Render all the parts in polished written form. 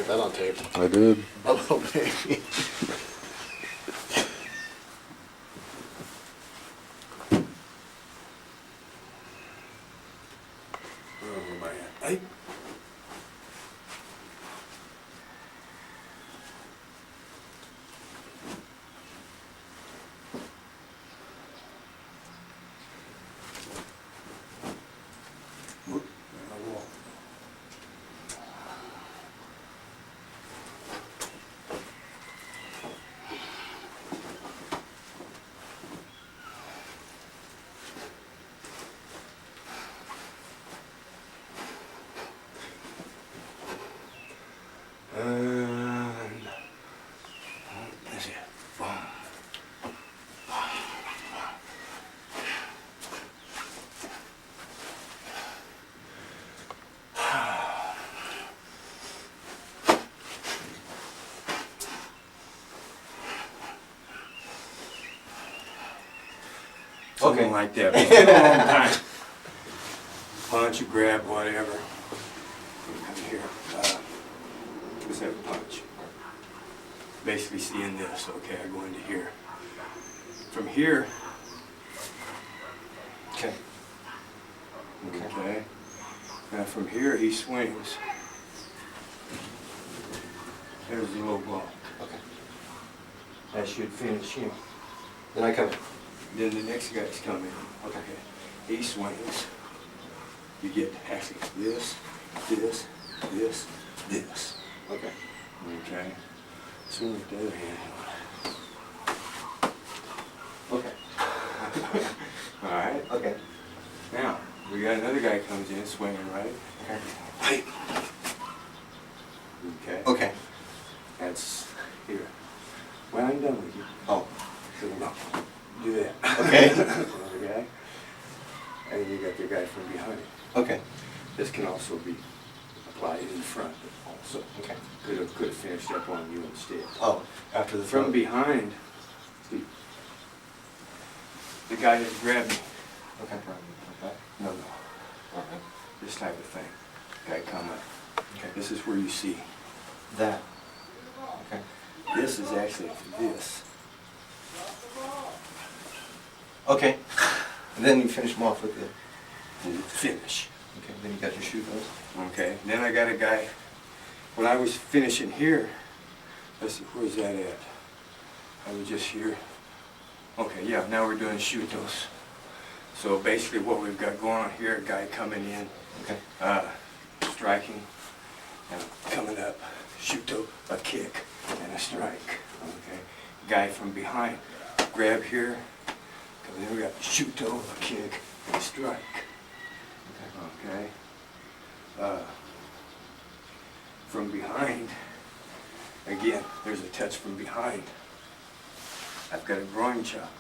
get that on tape. I did. Oh, baby. Where am I at? Hey. Whoop, there I walk. That's it. Boom. Something like that. It's been a long time. Punch, you grab, whatever. Come here. Let's have a punch. Basically seeing this. Okay, I go into here. From here. Okay. Okay. Now from here he swings. There's the low ball. Okay. That should finish him. Then I come. Then the next guy's coming. Okay. He swings. You get actually this, this, this, this. Okay. Okay. Swing with the other hand. Okay. All right. Okay. Now we got another guy comes in swinging, right? Okay. Hey. Okay. Okay. That's here. Well, I'm done with you. Oh. So no, do that. Okay. Okay. And then you got the guy from behind. Okay. This can also be applied in front also. Okay. Could have finished up on you instead. Oh, after the From throw. behind, the guy that grabbed me. Okay. Okay. No, no. All right. This type of thing. Guy come up. Okay. This is where you see. That. Okay. This is actually this. Okay. And then you finish them off with the. Finish. Okay. Then you got your shoe goes. Okay. Then I got a guy. When I was finishing here, let's see, where's that at? I was just here. Okay, yeah, now we're doing shoot-tos. So basically what we've got going on here, a guy coming in, Okay. striking, and coming up, shoot-to, a kick, and a strike. Okay. Guy from behind, grab here, come in, we got shoot-to, a kick, and a strike. Okay. From behind, again, there's a touch from behind. I've got a groin chop.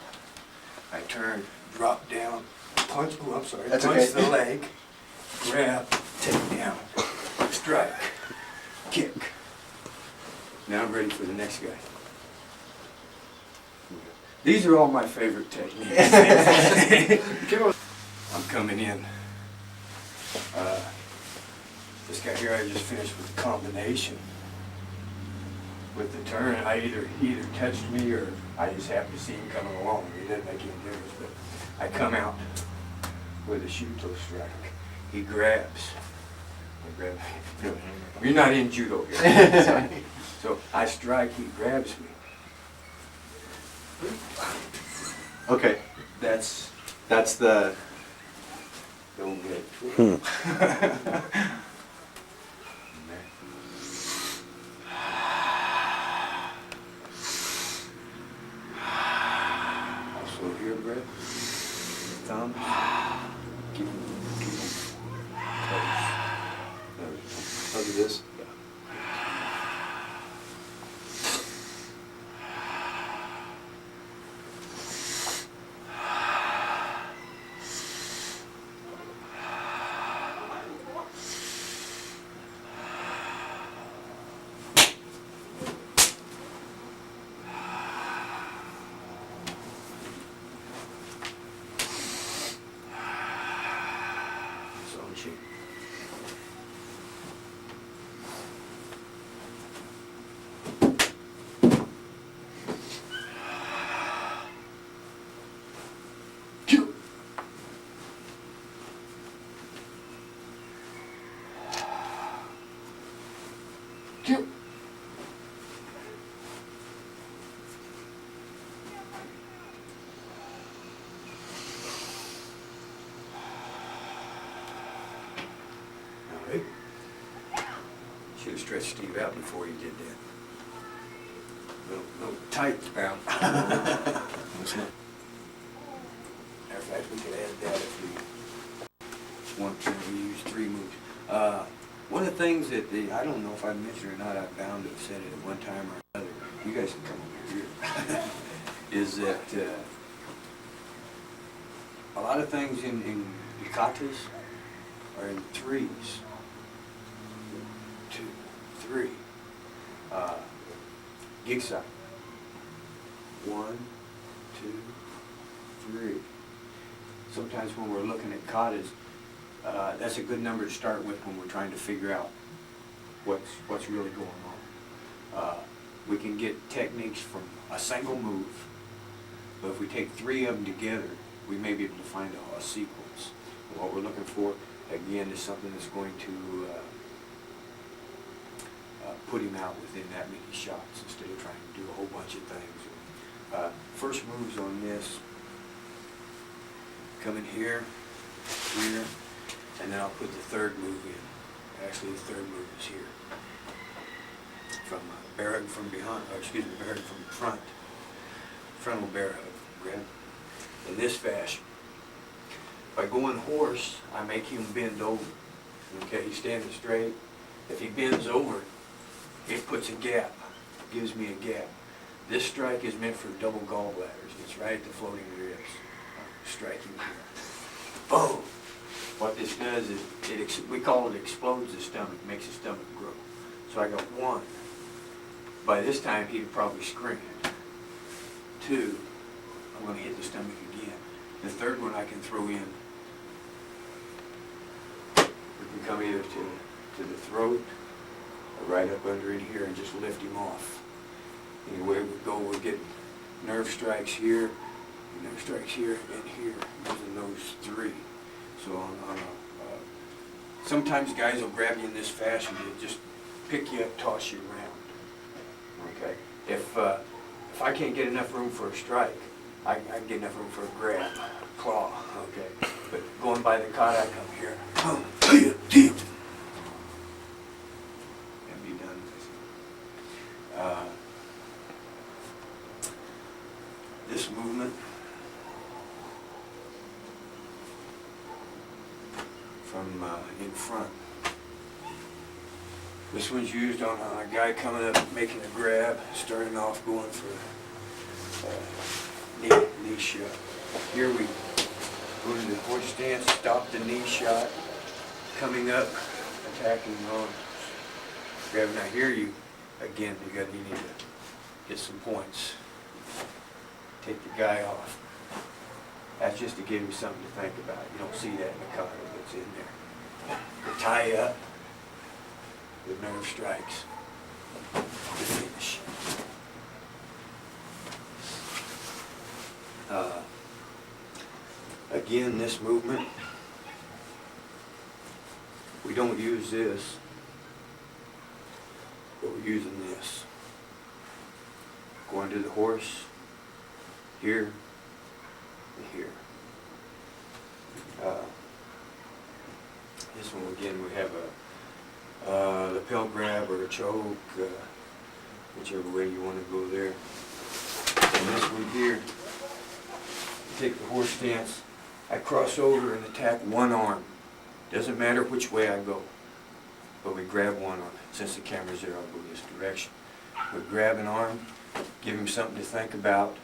I turn, drop down, punch, oh, I'm sorry, That's punch okay. the leg, grab, take down, strike, kick. Now I'm ready for the next guy. These are all my favorite techniques. I'm coming in. This guy here, I just finished with the combination. With the turn, he either touched me or I just happened to see him coming along. It doesn't make any difference, but I come out with a shoot-to strike. He grabs. You're not in judo here. So I strike, he grabs me. Okay. That's the. don't get Also here, Brett. Thumb. Keep them close. There we go. I'll do this. Two. All right. Should have stretched Steve out before he did that. Little tight bound. It's not. Matter of fact, we could add that if we want to. We use 3 moves. One of the things that I don't know if I mentioned or not, I'm bound to have said it at one time or another. You guys can come over here. Is that a lot of things in katas are in 3s. 2, 3. Gigsa. 1, 2, 3. Sometimes when we're looking at katas, that's a good number to start with when we're trying to figure out what's really going on. We can get techniques from a single move, but if we take 3 of them together, we may be able to find a sequence. And what we're looking for, again, is something that's going to put him out within that many shots instead of trying to do a whole bunch of things. First moves on this, come in here, here, and then I'll put the 3rd move in. Actually, the 3rd move is here. From bear hug from behind, or excuse me, bear hug from front. Frontal bear hug, grab. In this fashion. By going horse, I make him bend over. Okay, he's standing straight. If he bends over, it puts a gap, gives me a gap. This strike is meant for double gallbladders. It's right at the floating ribs. Striking here. Boom! What this does is, we call it explodes the stomach, makes the stomach grow. So I got 1. By this time, he'd probably scream. 2, I'm going to hit the stomach again. The 3rd one I can throw in. We can come either to the throat, or right up under in here and just lift him off. Anyway, we go, we'll get nerve strikes here, nerve strikes here, and here, using those 3. So sometimes guys will grab you in this fashion to just pick you up, toss you around. Okay? If I can't get enough room for a strike, I can get enough room for a grab, claw. Okay? But going by the kata, I come here. And be done with it. This movement from in front. This one's used on a guy coming up, making a grab, starting off going for knee shot. Here we go to the horse stance, stop the knee shot, coming up, attacking arms. Grab. Now here you need to get some points. Take the guy off. That's just to give you something to think about. You don't see that in the kata that's in there. To tie up with nerve strikes. To finish. Again, this movement, we don't use this, but we're using this. Going to the horse, here, and here. This one again, we have a lapel grab or a choke, whichever way you want to go there. And this one here, take the horse stance, I cross over and attack one arm. Doesn't matter which way I go, but we grab one arm. Since the camera's there, I'll go this direction. We grab an arm, give him something to think about.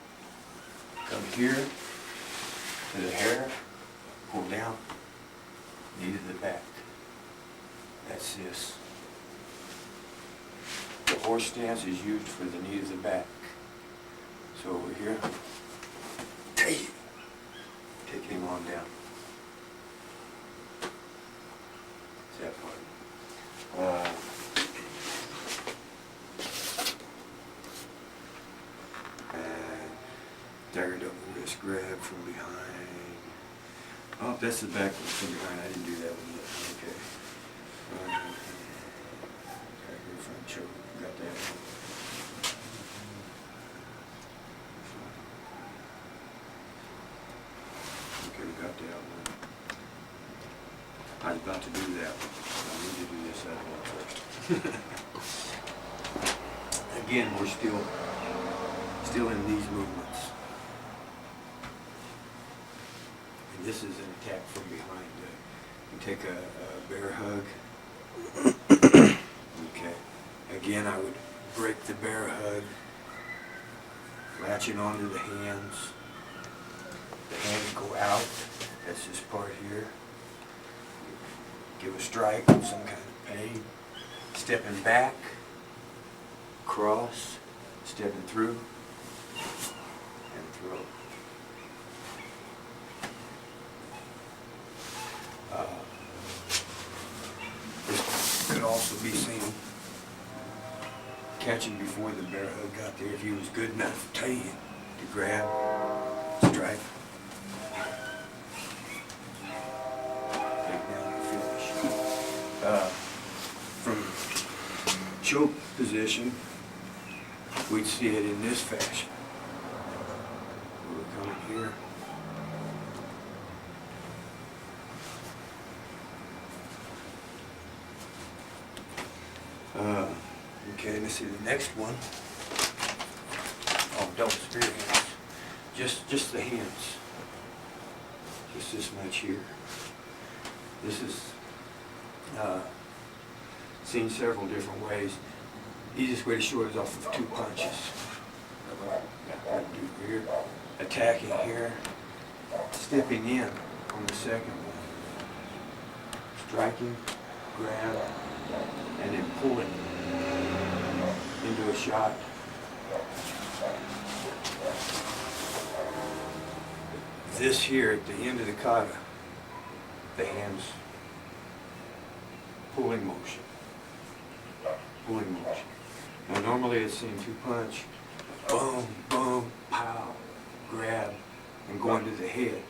Come here to the hair, pull down, knee to the back. That's this. The horse stance is used for the knee to the back. So over here, take him on down. That part. And dagger double wrist grab from behind. Oh, that's the back from behind. I didn't do that one yet. Okay. Dagger front choke. about to do that. I need to do this other one first. Again, we're still in these movements. And this is an attack from behind. You take a bear hug. Okay. Again, I would break the bear hug, latching onto the hands. The hands go out. That's this part here. Give a strike with some kind of pain. Stepping back, cross, stepping through, and throw. This could also be seen catching before the bear hug got there if he was good enough to grab, strike, take down and finish. From choke position, we'd see it in this fashion. We're coming here. Okay, let's see the next one. Oh, double spear hands. Just the hands. Just this much here. This is seen several different ways. Easiest way to show it is off of 2 punches. Do here, attacking here, stepping in on the second one, striking, grab, and then pulling into a shot. This here at the end of the kata, the hands pulling motion. Pulling motion. Now normally it's seen 2 punch, boom, boom, pow, grab, and going to the head.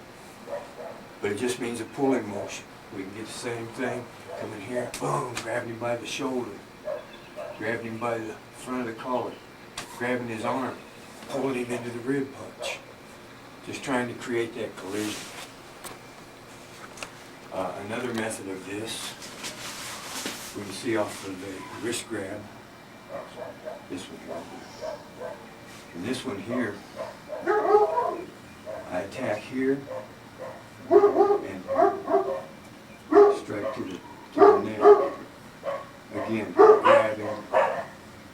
But it just means a pulling motion. We can get the same thing, coming here, boom, grabbing him by the shoulder, grabbing him by the front of the collar, grabbing his arm, pulling him into the rib punch. Just trying to create that collision. Another method of this, we can see off of the wrist grab, this one here. And this one here, I attack here and strike to the neck. Again, grabbing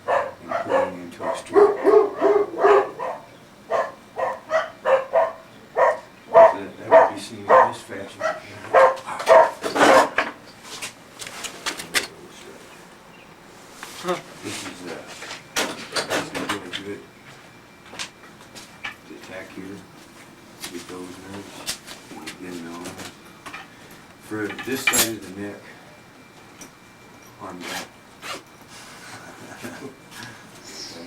and pulling into a strike. That would be seen in this fashion. This is really good to attack here, get those nerves, get it on. For this side of the neck, on that. Okay.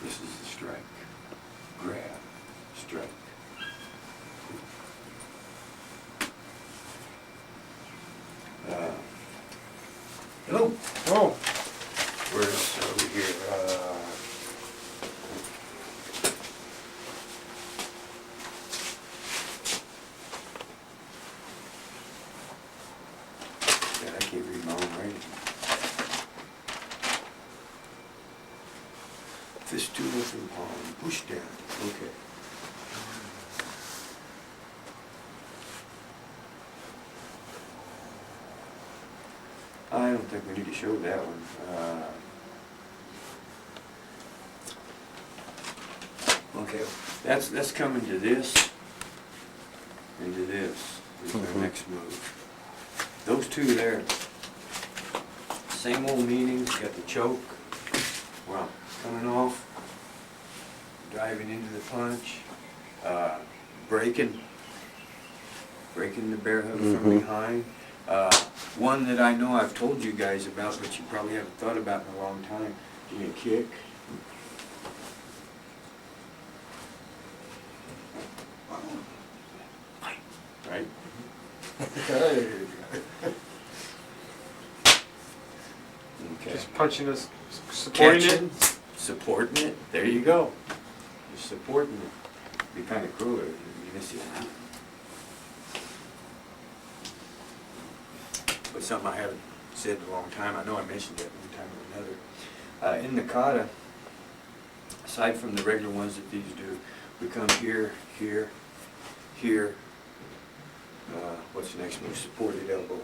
This is the strike. Grab, strike. Hello. Oh. Where's over here? I can't read my own writing. Fistula from palm, push down. Okay. I don't think we need to show that one. Okay, that's coming to this and to this. Is our next move. Those two there, same old meanings. Got the choke. Well, coming off, driving into the punch, breaking the bear hug from behind. One that I know I've told you guys about, but you probably haven't thought about in a long time. Give me a kick. Right? Okay. Okay. Just punching us, supporting Catching, it. supporting it. There you go. Just supporting it. Be kind of cruel if you miss it. was something I haven't said in a long time. I know I mentioned it one time or another. In the kata, aside from the regular ones that these do, we come here, here, here. What's the next move? Supported elbow.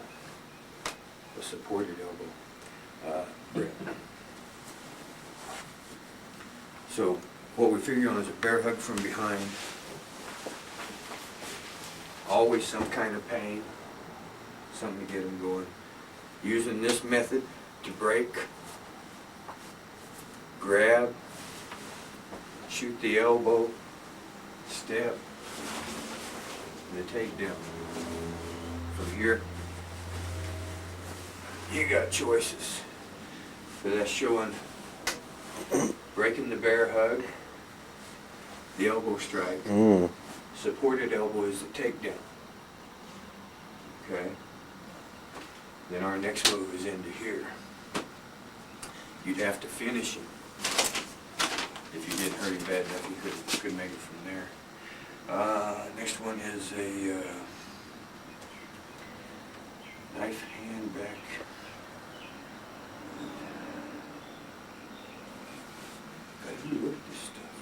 A supported elbow. Grip. So what we figure on is a bear hug from behind. Always some kind of pain. Something to get them going. Using this method to break, grab, shoot the elbow, step, and the takedown. From here, you got choices. So that's showing breaking the bear hug, the elbow strike. Supported elbow is the takedown. Okay? Then our next move is into here. You'd have to finish him. If you didn't hurt him bad enough, you could make it from there. Next one is a knife hand back. Gotta look at this stuff.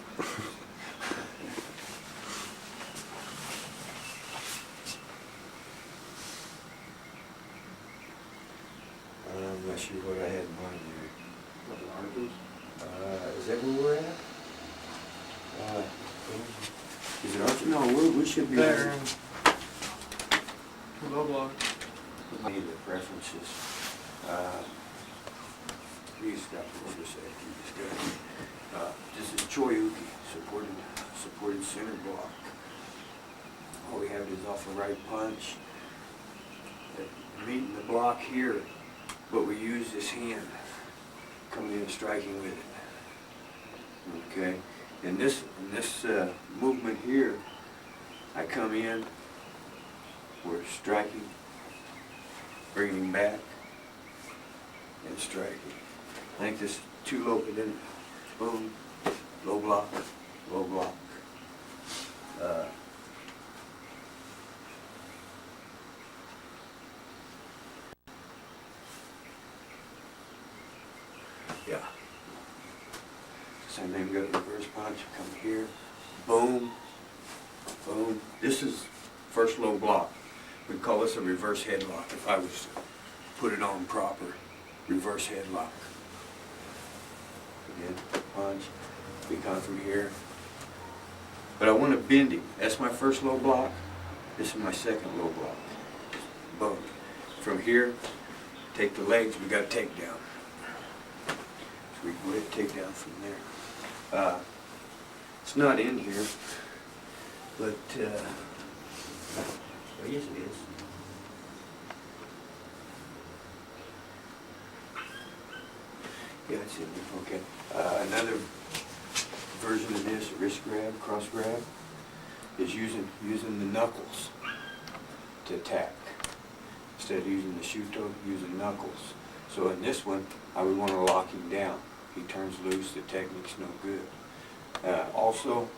I'm not sure what I had in mind there. What, the articles? Is that where we're at? Is it Archie? No, we should be There. Low block. I need the preferences. Please stop for a second. This is Choyuki, supported center block. All we have is off a right punch. Meeting the block here, but we use this hand coming in and striking with it. Okay, in this movement here, I come in, we're striking, bringing him back, and striking. I think this is too low, but then boom, low block, low block. Yeah. Same thing, got a reverse punch, come here, boom, boom. This is first low block. We'd call this a reverse headlock if I was to put it on proper. Reverse headlock. Again, punch, we come from here. But I want to bend him. That's my first low block. This is my second low block. Boom. From here, take the legs, we got a takedown. So we go ahead and take down from there. It's not in here, but well, yes it is. Yeah, it's in there. Okay. Another version of this, wrist grab, cross grab, is using the knuckles to attack. Instead of using the shuto, using knuckles. So in this one, I would want to lock him down. He turns loose, the technique's no good. Also,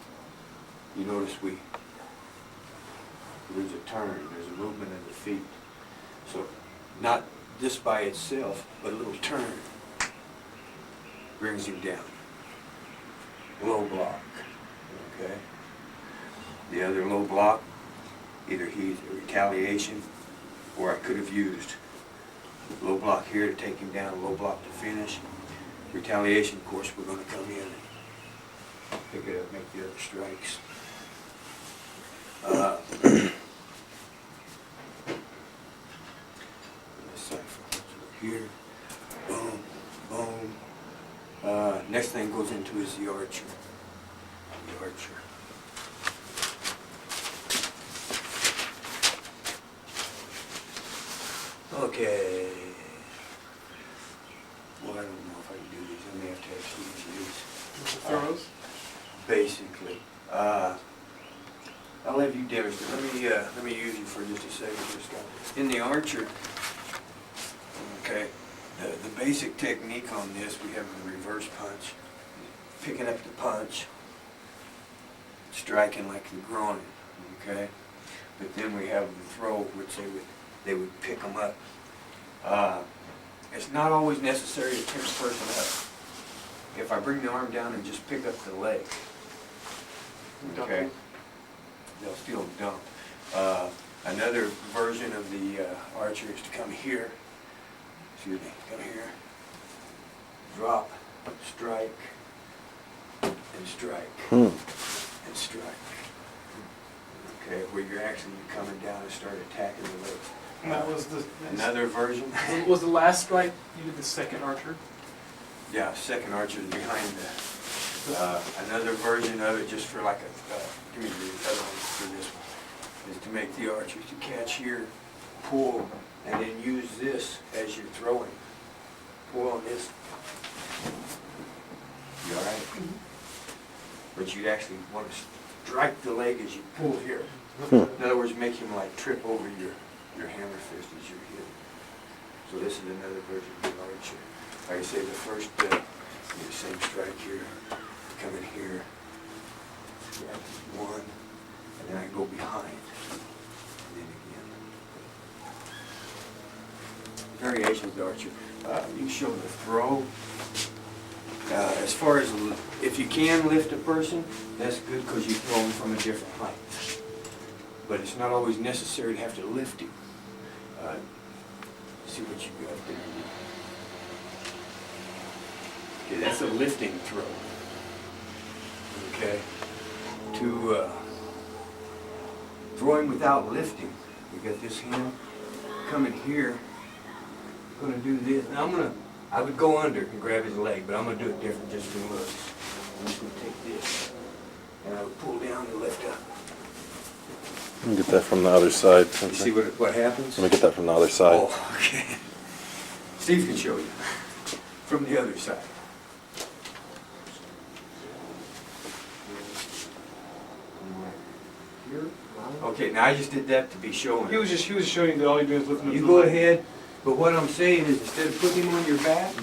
you notice there's a turn, there's a movement of the feet. So not this by itself, but a little turn brings him down. Low block, okay? The other low block, either he's a retaliation, or I could have used low block here to take him down, low block to finish. Retaliation, of course, we're going to come in and pick it up, make the other strikes. Here, boom, boom. Next thing goes into is the archer. The archer. Okay. Well, I don't know if I can do these. I may have to actually use these. Throws? Basically. I'll have you demonstrate. Let me use you for just a second here, Scott. In the archer, okay, the basic technique on this, we have the reverse punch. Picking up the punch, striking like the groin, okay? But then we have the throw, which they would pick them up It's not always necessary to pick the person up. If I bring the arm down and just pick up the leg, okay, they'll still dump. Another version of the archer is to come here, excuse me, come here, drop, strike, and strike, and strike. Okay, where you're actually coming down and start attacking the legs. And that was the Another version. Was the last strike you did the second archer? Yeah, second archer is behind that. Another version of it, just for like a, give me the other one for this one, is to make the archer to catch here, pull, and then use this as you're throwing. Pull on this. You all right? But you'd actually want to strike the leg as you pull here. In other words, make him like trip over your hammer fist as you're hitting. So this is another version of the archer. Like I say, the first, the same strike here, come in here, strike one, and then I go behind, and then again. Variations of the archer. You can show the throw. As far as, if you can lift a person, that's good because you throw them from a different height. But it's not always necessary to have to lift him. See what you got there. Okay, that's a lifting throw. Okay. To throwing without lifting, you got this hand coming here. I'm gonna do this. Now I would go under and grab his leg, but I'm gonna do it different just for looks. I'm just gonna take this, and I would pull down and lift up. Let me get that from the other side. You see what happens? Let me get that from the other side. Oh, okay. Steve can show you from the other side. Okay, now I just did that to be showing. He was showing you that all you're doing is lifting up You the go leg. ahead, but what I'm saying is instead of putting him on your back,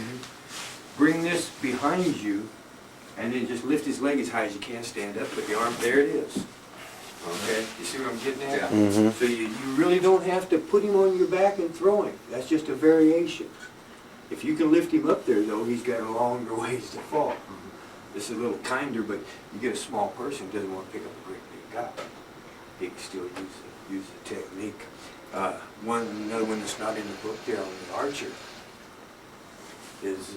bring this behind you, and then just lift his leg as high as you can, stand up, put the arm, there it is. Okay, you see what I'm getting at? Yeah. Mm-hmm. So you really don't have to put him on your back and throw him. That's just a variation. If you can lift him up there though, he's got a longer ways to fall. This is a little kinder, but you get a small person who doesn't want to pick up a great big guy. He can still use the technique. Another one that's not in the book there on the archer is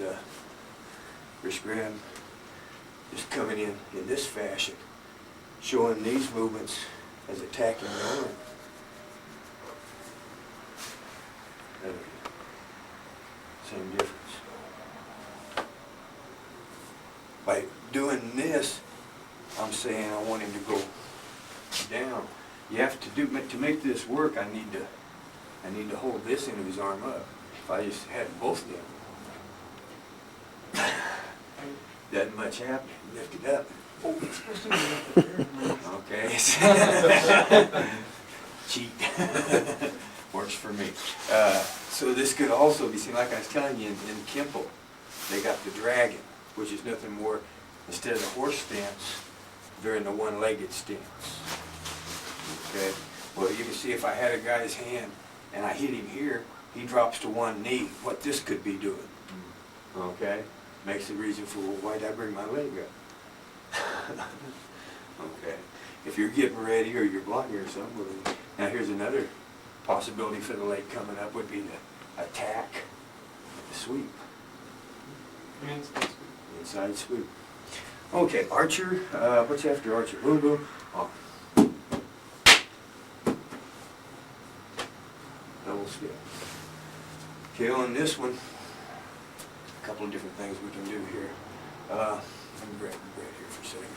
wrist grab, just coming in this fashion, showing these movements as attacking the arm. Same difference. By doing this, I'm saying I want him to go down. You have to to make this work. I need to hold this end of his arm up. If I just had both of them, doesn't much happen. Lift it up. Oh, it's supposed to be up there. Okay. Cheat. Works for me. So this could also be seen, like I was telling you, in Kimpo, they got the dragon, which is nothing more, instead of the horse stance, they're in the one-legged stance. Okay? Well, you can see if I had a guy's hand and I hit him here, he drops to one knee. What this could be doing. Okay? Makes the reason for, well, why did I bring my leg up? Okay. If you're getting ready or you're blocking or something, well, now here's another possibility for the leg coming up would be the attack, the sweep. Inside sweep. Okay, archer, what's after archer? Boom, boom, off. Double skip. Okay, on this one, a couple of different things we can do here. Let me grab here for a second.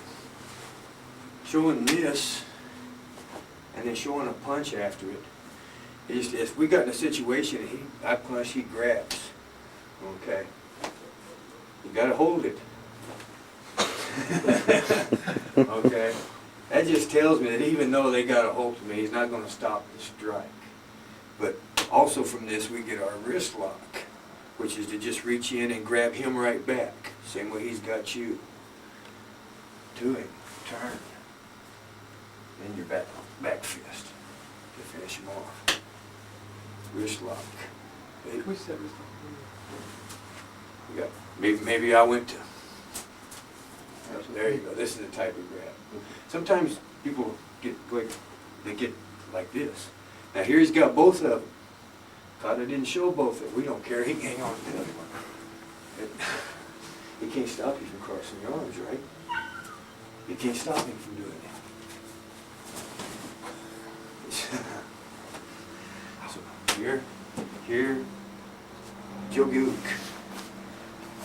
Showing this, and then showing a punch after it. If we got in a situation, I punch, he grabs. Okay. You gotta hold it. Okay. That just tells me that even though they got a hold of me, he's not gonna stop the strike. But also from this, we get our wrist lock, which is to just reach in and grab him right back. Same way he's got you. To him. Turn. Then your back fist to finish him off. Wrist lock. We said we Yeah, maybe I went to. There you go. This is the type of grab. Sometimes people get like this. Now here he's got both of them. Kata didn't show both of them. We don't care. He can hang on to the other one. He can't stop you from crossing your arms, right? You can't stop him from doing it. So here, Jogi-uke.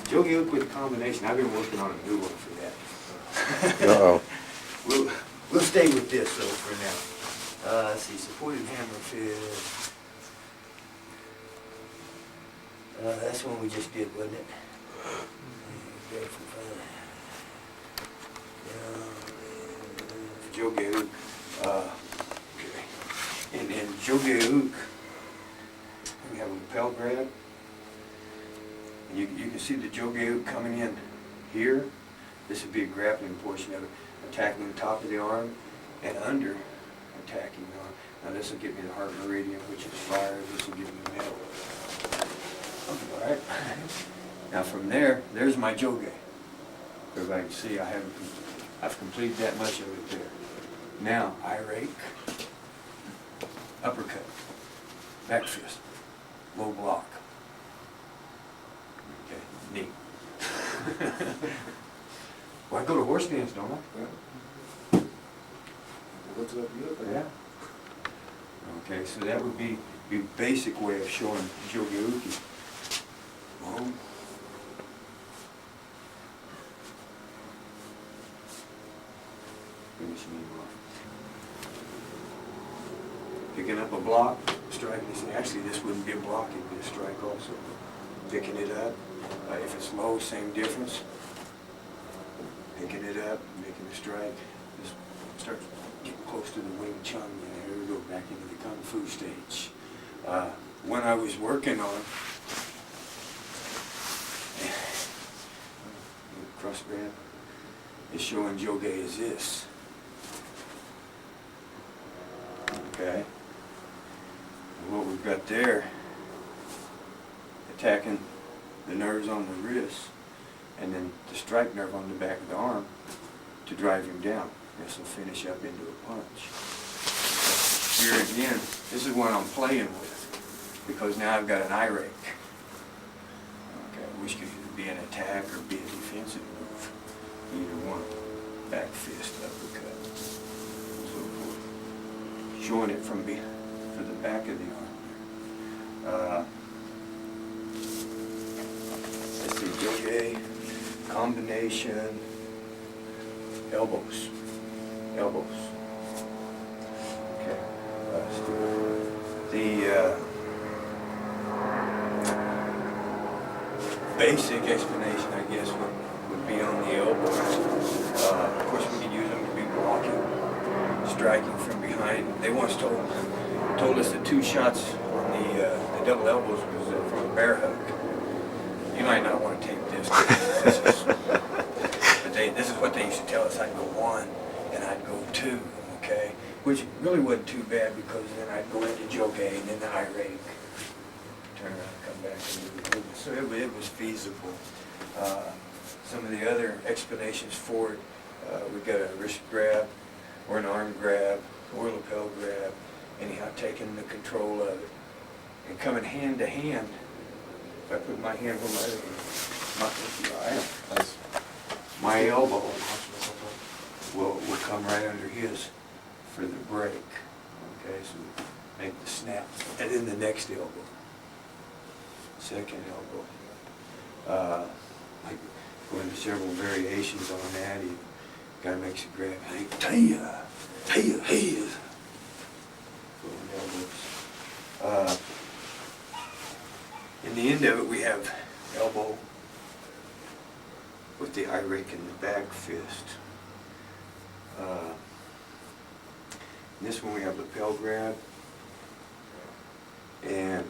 Jogi-uke with a combination. I've been working on a new one for that. Uh-oh. We'll stay with this though for now. Let's see, supported hammer fist. That's one we just did, wasn't it? Jogi-uke. Okay. And then Jogi-uke, we have a lapel grab. And you can see the Jogi-uke coming in here. This would be a grappling portion of it, attacking the top of the arm and under attacking the arm. Now this will give me the heart meridian, which is fire. This will give me the middle. All right. Now from there, there's my Jogi. Everybody can see I've completed that much of it there. Now I rake, uppercut, back fist, low block. Okay, neat. Well, I go to horse stance, don't I? What's up, you? Yeah. Okay, so that would be the basic way of showing Jogi-uke. Boom. Finishing him off. Picking up a block, striking. Actually, this wouldn't be a block, it'd be a strike also. Picking it up. If it's low, same difference. Picking it up, making a strike. Just start getting close to the Wing Chun. Here we go, back into the Kung Fu stage. When I was working on cross grab, is showing Jogi as this. Okay. And what we've got there, attacking the nerves on the wrist, and then the strike nerve on the back of the arm to drive him down. This will finish up into a punch. So here again, this is what I'm playing with, because now I've got an eye rake. Okay, which could either be an attack or be a defensive move. Either one. Back fist, uppercut, and so forth. Showing it from for the back of the arm. Let's see, Jogi, combination, elbows. Elbows. Okay. Let's do it. The basic explanation, I guess, would be on the elbows. Of course, we could use them to be blocking, striking from behind. They once told us the 2 shots on the double elbows was from a bear hug. You might not want to take this. But this is what they used to tell us. I'd go 1 and I'd go 2, okay? Which really wasn't too bad, because then I'd go into Jogi and then the eye rake. Turn around and come back and do the movement. So it was feasible. Some of the other explanations for it, we've got a wrist grab, or an arm grab, or a lapel grab, anyhow taking the control of it. And coming hand to hand, if I put my hand where my elbow will come right under his for the break. Okay, so make the snap. And then the next elbow. Second elbow. Like going to several variations on that. You guy makes a grab. Hey, taya. In the end of it, we have elbow with the eye rake in the back fist. In this one we have lapel grab, and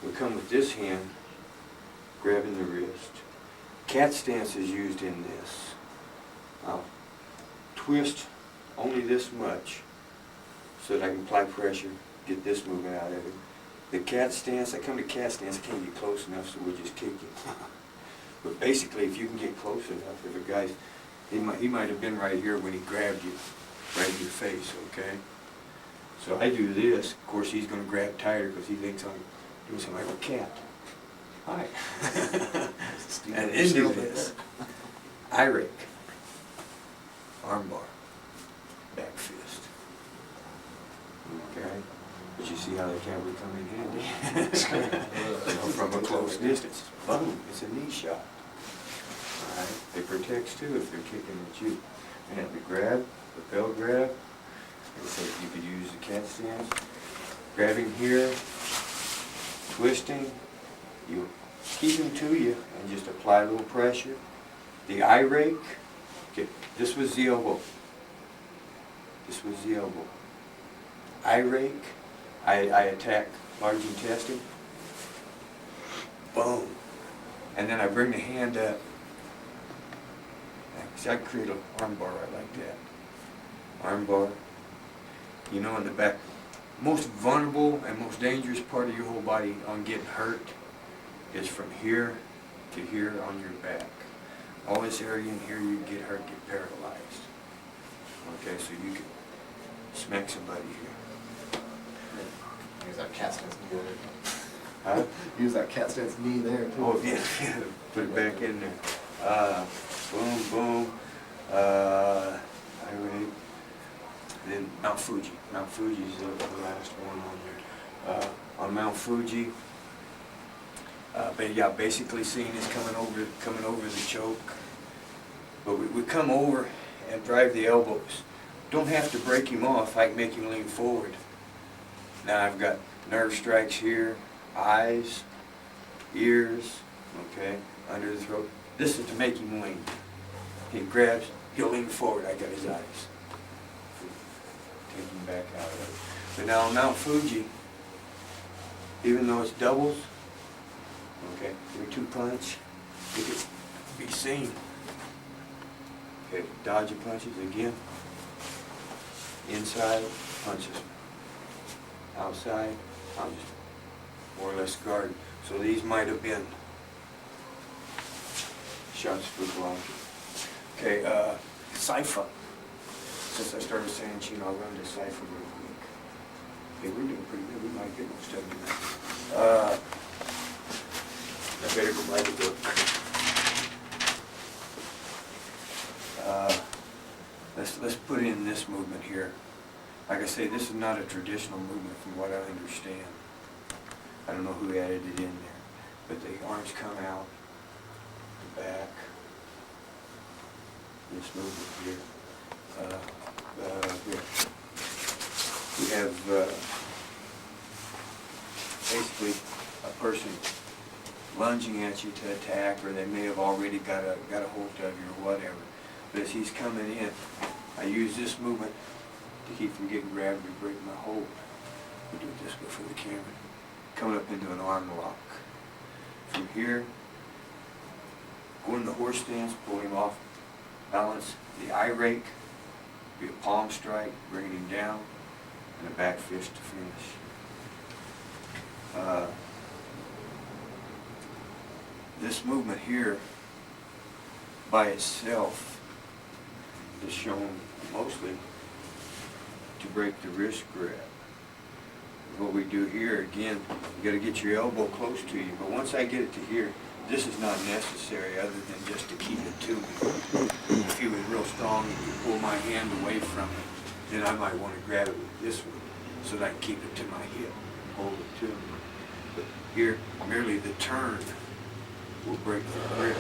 we come with this hand grabbing the wrist. Cat stance is used in this. I'll twist only this much so that I can apply pressure, get this movement out of it, The cat stance, I come to cat stance, I can't get close enough, so we're just kicking. But basically, if you can get close enough, if a guy's, he might have been right here when he grabbed you, right in your face, okay? So I do this, of course he's gonna grab tighter because he thinks I'm doing something like a cat. Hi. And into this, I rake, arm bar, back fist. Okay? But you see how they can't really come in handy? You know, from a close distance. Boom, it's a knee shot. Alright? It protects too if they're kicking at you. And the grab, lapel grab, like I said, you could use the cat stance. Grabbing here, twisting, you keep him to you and just apply a little pressure. The eye rake, okay, this was the elbow. This was the elbow. Eye rake, I attack large intestine. Boom. And then I bring the hand up. See, I create an arm bar right like that. Arm bar. You know, in the back, most vulnerable and most dangerous part of your whole body on getting hurt is from here to here on your back. All this area in here, you get hurt, get paralyzed. Okay, so you can smack somebody here. Use that cat stance knee there. Huh? Use that cat stance knee there too. Oh, yeah, put it back in there. Boom, boom. Highway. Then Mount Fuji. Mount Fuji is the last one on there. On Mount Fuji, but yeah, basically seeing is coming over the choke. But we come over and drive the elbows. Don't have to break him off. I can make him lean forward. Now I've got nerve strikes here, eyes, ears, okay, under the throat. This is to make him lean. He grabs, he'll lean forward. I got his eyes. Take him back out of it. But now on Mount Fuji, even though it's doubles, okay, 3-2 punch, it can be seen. Okay, dodge your punches again. Inside, punches. Outside, I'm just more or less guarding. So these might have been shots for blocking. Okay, cipher. Since I started saying Chino, I'll run to cipher real quick. Okay, we're doing pretty good. We might get most of it. I better go buy the book. Let's put in this movement here. Like I say, this is not a traditional movement from what I understand. I don't know who added it in there, but the arms come out, the back, this movement here. Here. We have basically a person lunging at you to attack, or they may have already got a hold of you or whatever. But as he's coming in, I use this movement to keep from getting grabbed or break my hold. We'll do it this way for the camera. Coming up into an arm lock. From here, go in the horse stance, pull him off, balance the eye rake, be a palm strike, bringing him down, and a back fist to finish. This movement here, by itself, is shown mostly to break the wrist grab. What we do here, again, you got to get your elbow close to you, but once I get it to here, this is not necessary other than just to keep it to me. If he was real strong and could pull my hand away from it, then I might want to grab it with this one so that I can keep it to my hip, hold it to me. But here, merely the turn will break the grip.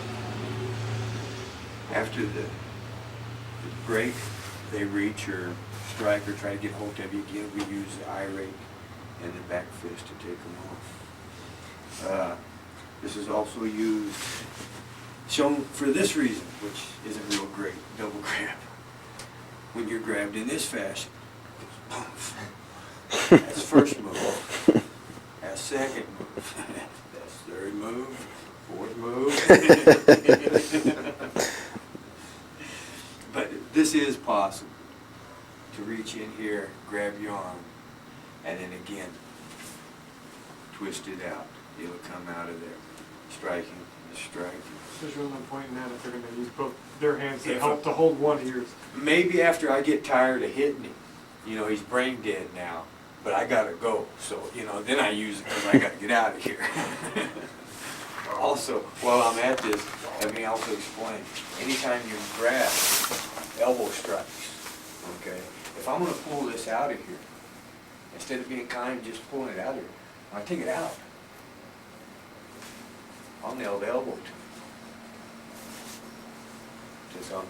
After the break, they reach or strike or try to get hold of you again. We use the eye rake and the back fist to take them off. This is also used, shown for this reason, which isn't real great, double grab. When you're grabbed in this fashion, that's first move, that's second move, that's third move, fourth move. But this is possible, to reach in here, grab your arm, and then again, twist it out. It'll come out of there, striking, striking. There's really no point in that if they're gonna use both their hands to If help to hold one of yours. Maybe after I get tired of hitting him, you know, he's brain dead now, but I gotta go. So, you know, then I use it because I gotta get out of here. Also, while I'm at this, let me also explain. Anytime you grab elbow strikes, okay, if I'm gonna pull this out of here, instead of being kind, just pulling it out of here, when I take it out, I'll nail the elbow to it. Just I'm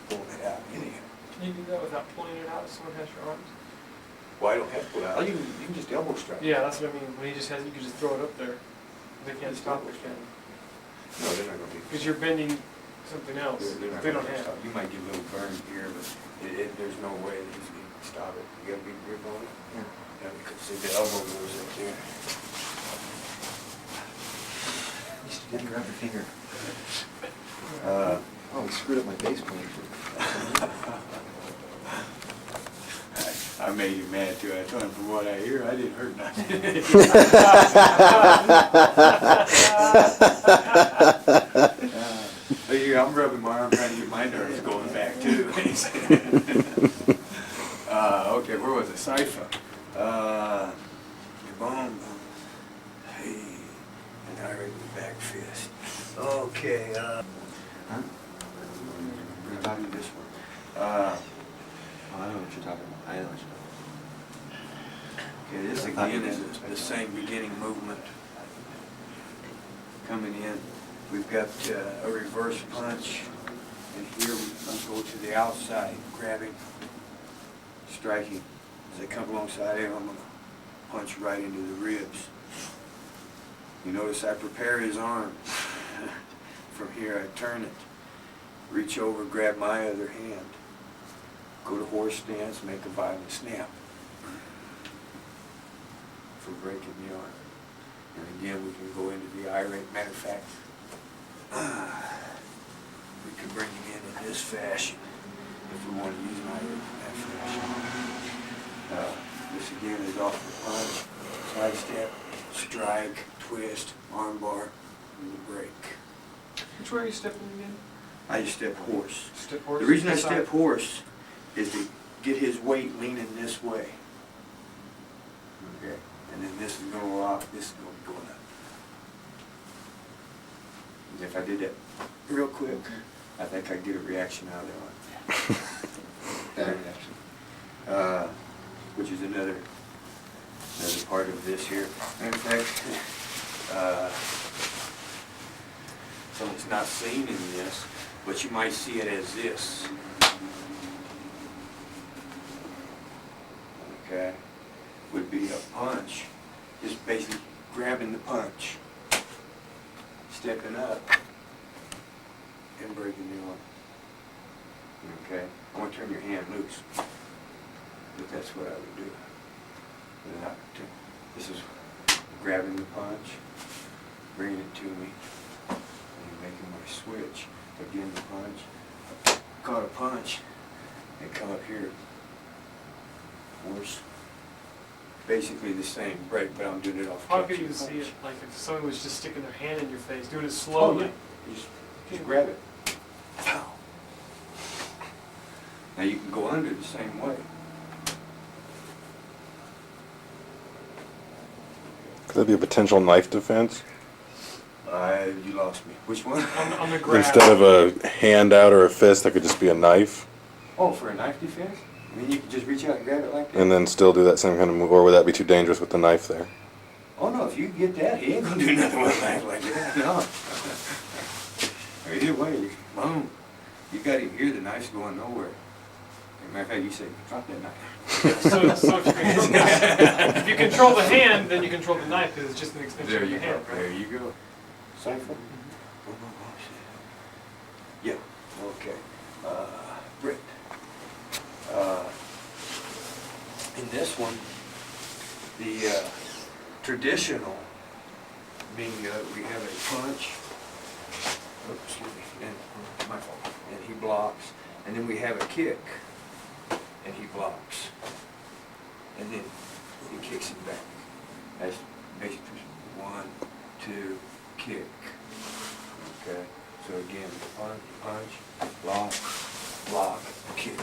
pulling it out anyhow. Can you do that without pulling it out if someone has your arms? Well, I don't have to pull it out. You can just elbow strike. Yeah, that's what I mean. When he just has, you can just throw it up there. They can't Just stop elbow it. strike. No, they're not gonna be. Because you're bending something else. They're not They gonna don't have. stop. You might get a little burn here, but there's no way that he's gonna stop it. You got a big grip on it? Yeah, because see, the elbow goes up there. Used to didn't grab your finger. Oh, he screwed up my bass playing. I made you mad too. I told him from what I hear, I didn't hurt nothing. I'm rubbing my arm trying to get my nerves going back too. Okay, where was it? Cypher. Boom. Hey, and I read the back fist. Okay. Huh? We're talking this one. Oh, I know what you're talking about. I know what you're talking about. Okay, this again is the same beginning movement. Coming in, we've got a reverse punch, and here we go to the outside, grabbing, striking. As I come alongside him, I'm going to punch right into the ribs. You notice I prepare his arm. From here I turn it, reach over, grab my other hand, go to horse stance, make a violent snap for breaking the arm. And again, we can go into the irate. Matter of fact, we can bring him in this fashion if we want to use an irate in that fashion. This again is off the punch, side step, strike, twist, arm bar, and the break. Which way are you stepping again? I just step horse. Step horse? The reason I This side? step horse is to get his weight leaning this way. Okay. And then this is going to rock, this is going to be going up. And if I did that real quick, I think I'd get a reaction out of that reaction. Which is another part of this here. In fact, someone's not seen in this, but you might see it as this. Okay, would be a punch, just basically grabbing the punch, stepping up, and breaking the arm. Okay, I want to turn your hand loose, but that's what I would do. This is grabbing the punch, bringing it to me, and making my switch. Again, the punch, caught a punch, and come up here. Horse. Basically the same break, but I'm doing it off How catch could you and see punch. it? Like if someone was just sticking their hand in your face, doing it Oh, slowly. yeah. Just grab it. Pow. Now you can go under the same way. Could that be a potential knife defense? You lost me. Which one? On the grab. Instead of a hand out or a fist, that could just be a knife, Oh, for a knife defense? I mean, you can just reach out and grab it like that? and then still do that same kind of move, or would that be too dangerous with the knife there? Oh, no, if you get that, he ain't gonna do nothing with a knife like that, no. Either way, boom. You got him here, the knife's going nowhere. As a matter of fact, you say, drop that knife. So if you control the hand, then you control the knife because it's just an extension There of you the go, hand. there you go. Cypher? Yeah, okay. Britt. In this one, the traditional, being we have a punch, oops, excuse me, and my fault, and he blocks, and then we have a kick, and he blocks, and then he kicks him back. That's basically 1, 2, kick. Okay, so again, punch, lock, block, kick,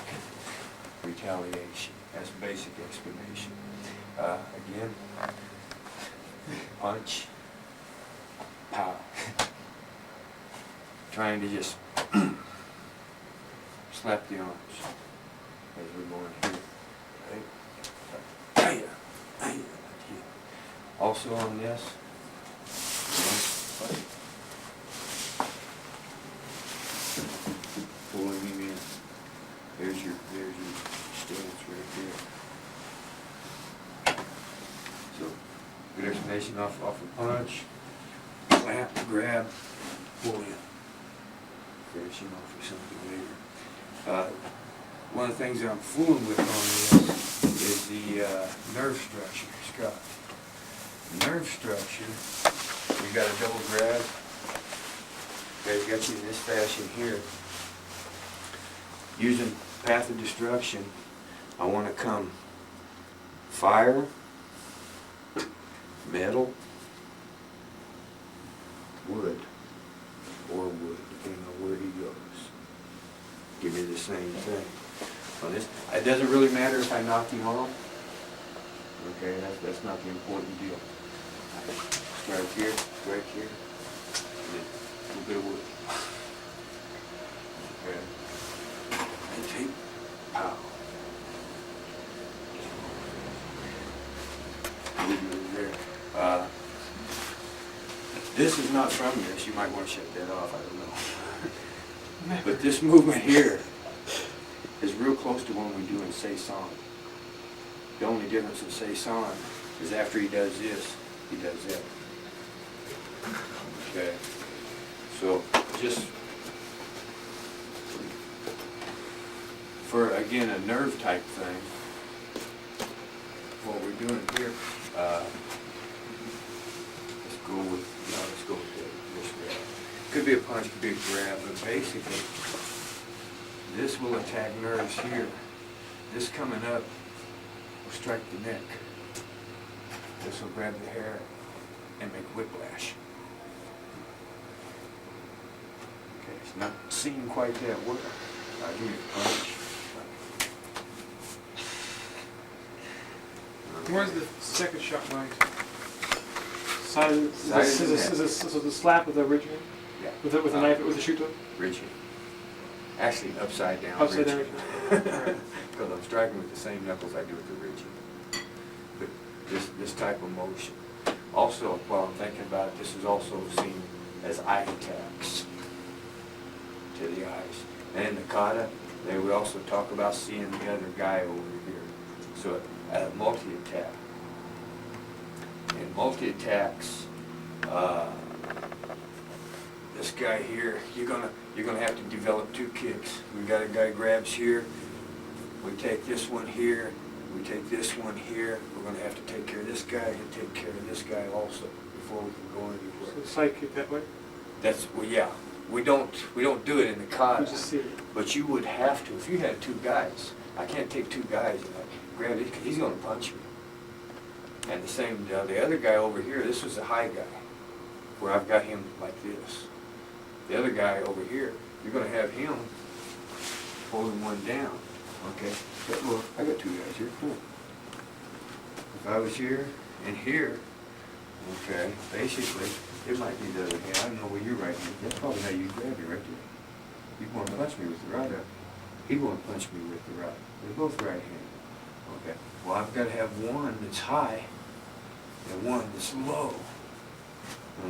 retaliation. That's basic explanation. Again, punch, pow. Trying to just slap the arms as we're going here. Right? Hiya, hiya, hiya. Also on this, pulling him in. There's your stance right there. So, good explanation off a punch, slap, grab, pull in. Finishing off with something later. One of the things that I'm fooling with on this is the nerve structure, Scott. The nerve structure, we got a double grab. Guys got you in this fashion here. Using path of destruction, I want to come fire, metal, wood, or wood, depending on where he goes. Give me the same thing. On this, it doesn't really matter if I knock him off. Okay, that's not the important deal. Strike here, and then a little bit of wood. Okay. And take, pow. There. This is not from this. You might want to shut that off. I don't know. But this movement here is real close to one we do in Saison. The only difference in Saison is after he does this, he does that. Okay. So just for, again, a nerve type thing, what we're doing here, let's go with this grab. Could be a punch, could be a grab, but basically, this will attack nerves here. This coming up will strike the neck. This will grab the hair and make whiplash. Okay, it's not seen quite that well. I'll give you a punch. Where's the second shot going? Side of the, Side of the neck. so the slap with the original? Yeah. With a knife, with a shoot to it? Ridging. Actually, upside down. Upside down ridging. Because I'm striking with the same knuckles I do with the ridging. But this type of motion. Also, while I'm thinking about it, this is also seen as eye attacks to the eyes. And in the kata, we also talk about seeing the other guy over here. So multi-attack. In multi-attacks, this guy here, you're gonna have to develop two kicks. We got a guy grabs here. We take this one here. We take this one here. We're gonna have to take care of this guy and take care of this guy also before we can go anywhere. So side kick that way? That's, well, yeah. We don't do it in the kata. You just see it. But you would have to if you had two guys. I can't take two guys and grab it because he's gonna punch me. And the same, the other guy over here, this was the high guy, where I've got him like this. The other guy over here, you're going to have him holding one down. Okay? But look, I got two guys here. Cool. If I was here and here, okay, basically, it might be the other hand. I don't know where you're right here. That's probably how you grab it right there. You want to punch me with the right up. He want to punch me with the right. They're both right-handed. Okay. Well, I've got to have one that's high and one that's low.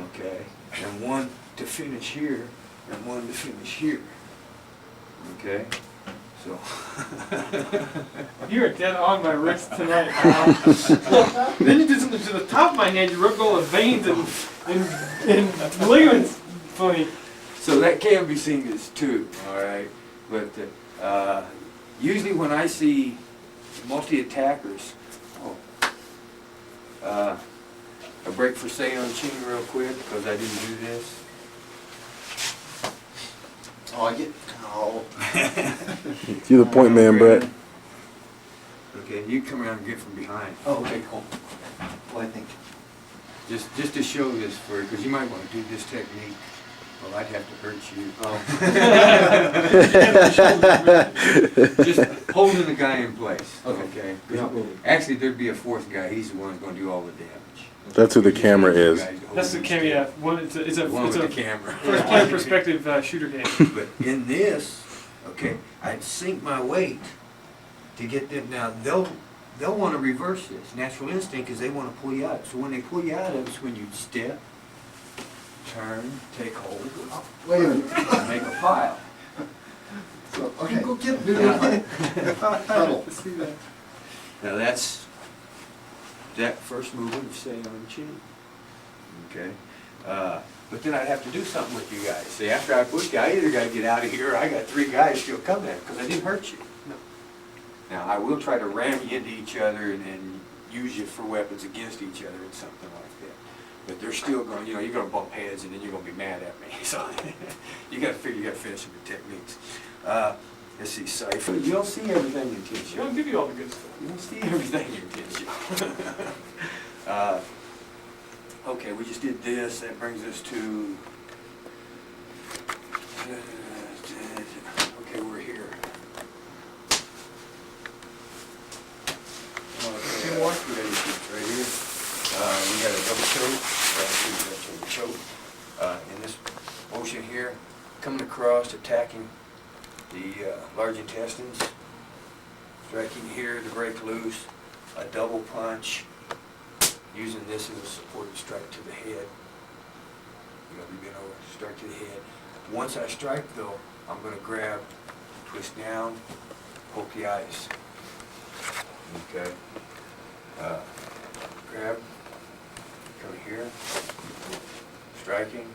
Okay? And one to finish here and one to finish here. Okay? So. You're dead on my wrist tonight, pal. Then you did something to the top of my head. You rubbed all the veins and ligaments. Funny. So that can be seen as two, all right? But usually when I see multi-attackers, a break for Seion Chin real quick, because I didn't do this. Oh, I get. Oh. You're the point man, Brett. Okay, you come around and get from behind. Oh, okay, cool. Well, I think. just to show this for you, because you might want to do this technique. Well, I'd have to hurt you. Just holding the guy in place, okay? Not moving. Actually, there'd be a fourth guy. He's the one who's going to do all the damage. That's who the camera is. That's the camera. Yeah, one. It's a One with the camera. first player perspective shooter game. But in this, okay, I'd sink my weight to get them. Now they'll want to reverse this. Natural instinct is they want to pull you out. So when they pull you out, it's when you step, turn, take hold, Wait a minute. and make a pile. So, okay. Go get Do him. Double. Now that's that first movement of staying on the chin. Okay. But then I'd have to do something with you guys. See, after I push you, I either got to get out of here or I got 3 guys still coming at me because I didn't hurt you. No. Now I will try to ram you into each other and use you for weapons against each other and something like that. But they're still going, you're going to bump heads and then you're going to be mad at me. So you got to figure, you got to finish with the techniques. Let's see, Cypher. You don't see everything in She tissue. don't give you all the good stuff. You don't see everything in tissue. Okay, we just did this. That brings us to. Okay, we're here. Okay, right here. We got a double choke. In this motion here, coming across, attacking the large intestines, striking here to break loose, a double punch, using this as a supported strike to the head. You're going to be bent over, strike to the head. Once I strike though, I'm going to grab, twist down, poke the eyes. Okay. Grab, come here, striking,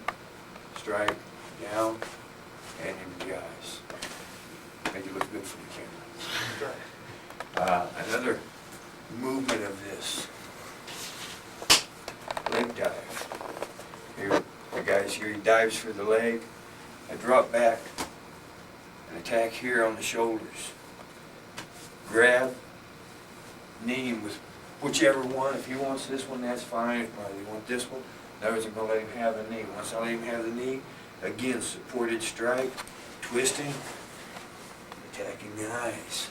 strike, down, and into the eyes. Make it look good for the camera. Another movement of this. Leg dive. Here, the guy's here, he dives for the leg. I drop back and attack here on the shoulders. Grab, knee him with whichever one. If he wants this one, that's fine. If you want this one, in other words, I'm going to let him have the knee. Once I let him have the knee, again, supported strike, twisting, attacking the eyes.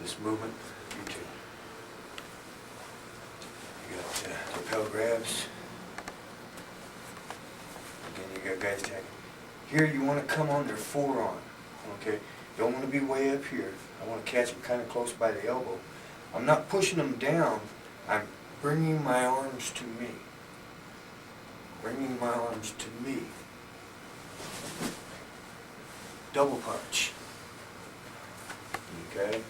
This movement, you too. You got lapel grabs. Again, you got guys attacking. Here you want to come on their forearm, okay? Don't want to be way up here. I want to catch them kind of close by the elbow. I'm not pushing them down. I'm bringing my arms to me. Bringing my arms to me. Double punch. Okay?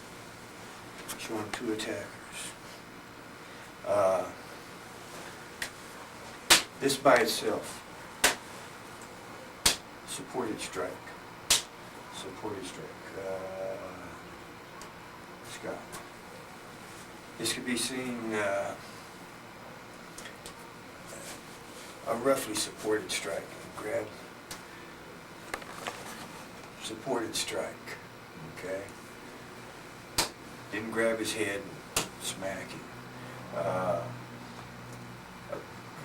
Showing 2 attackers. This by itself. Supported strike. Supported strike. Scott. This could be seen a roughly supported strike. Grab. Supported strike. Okay. Didn't grab his head and smack him. A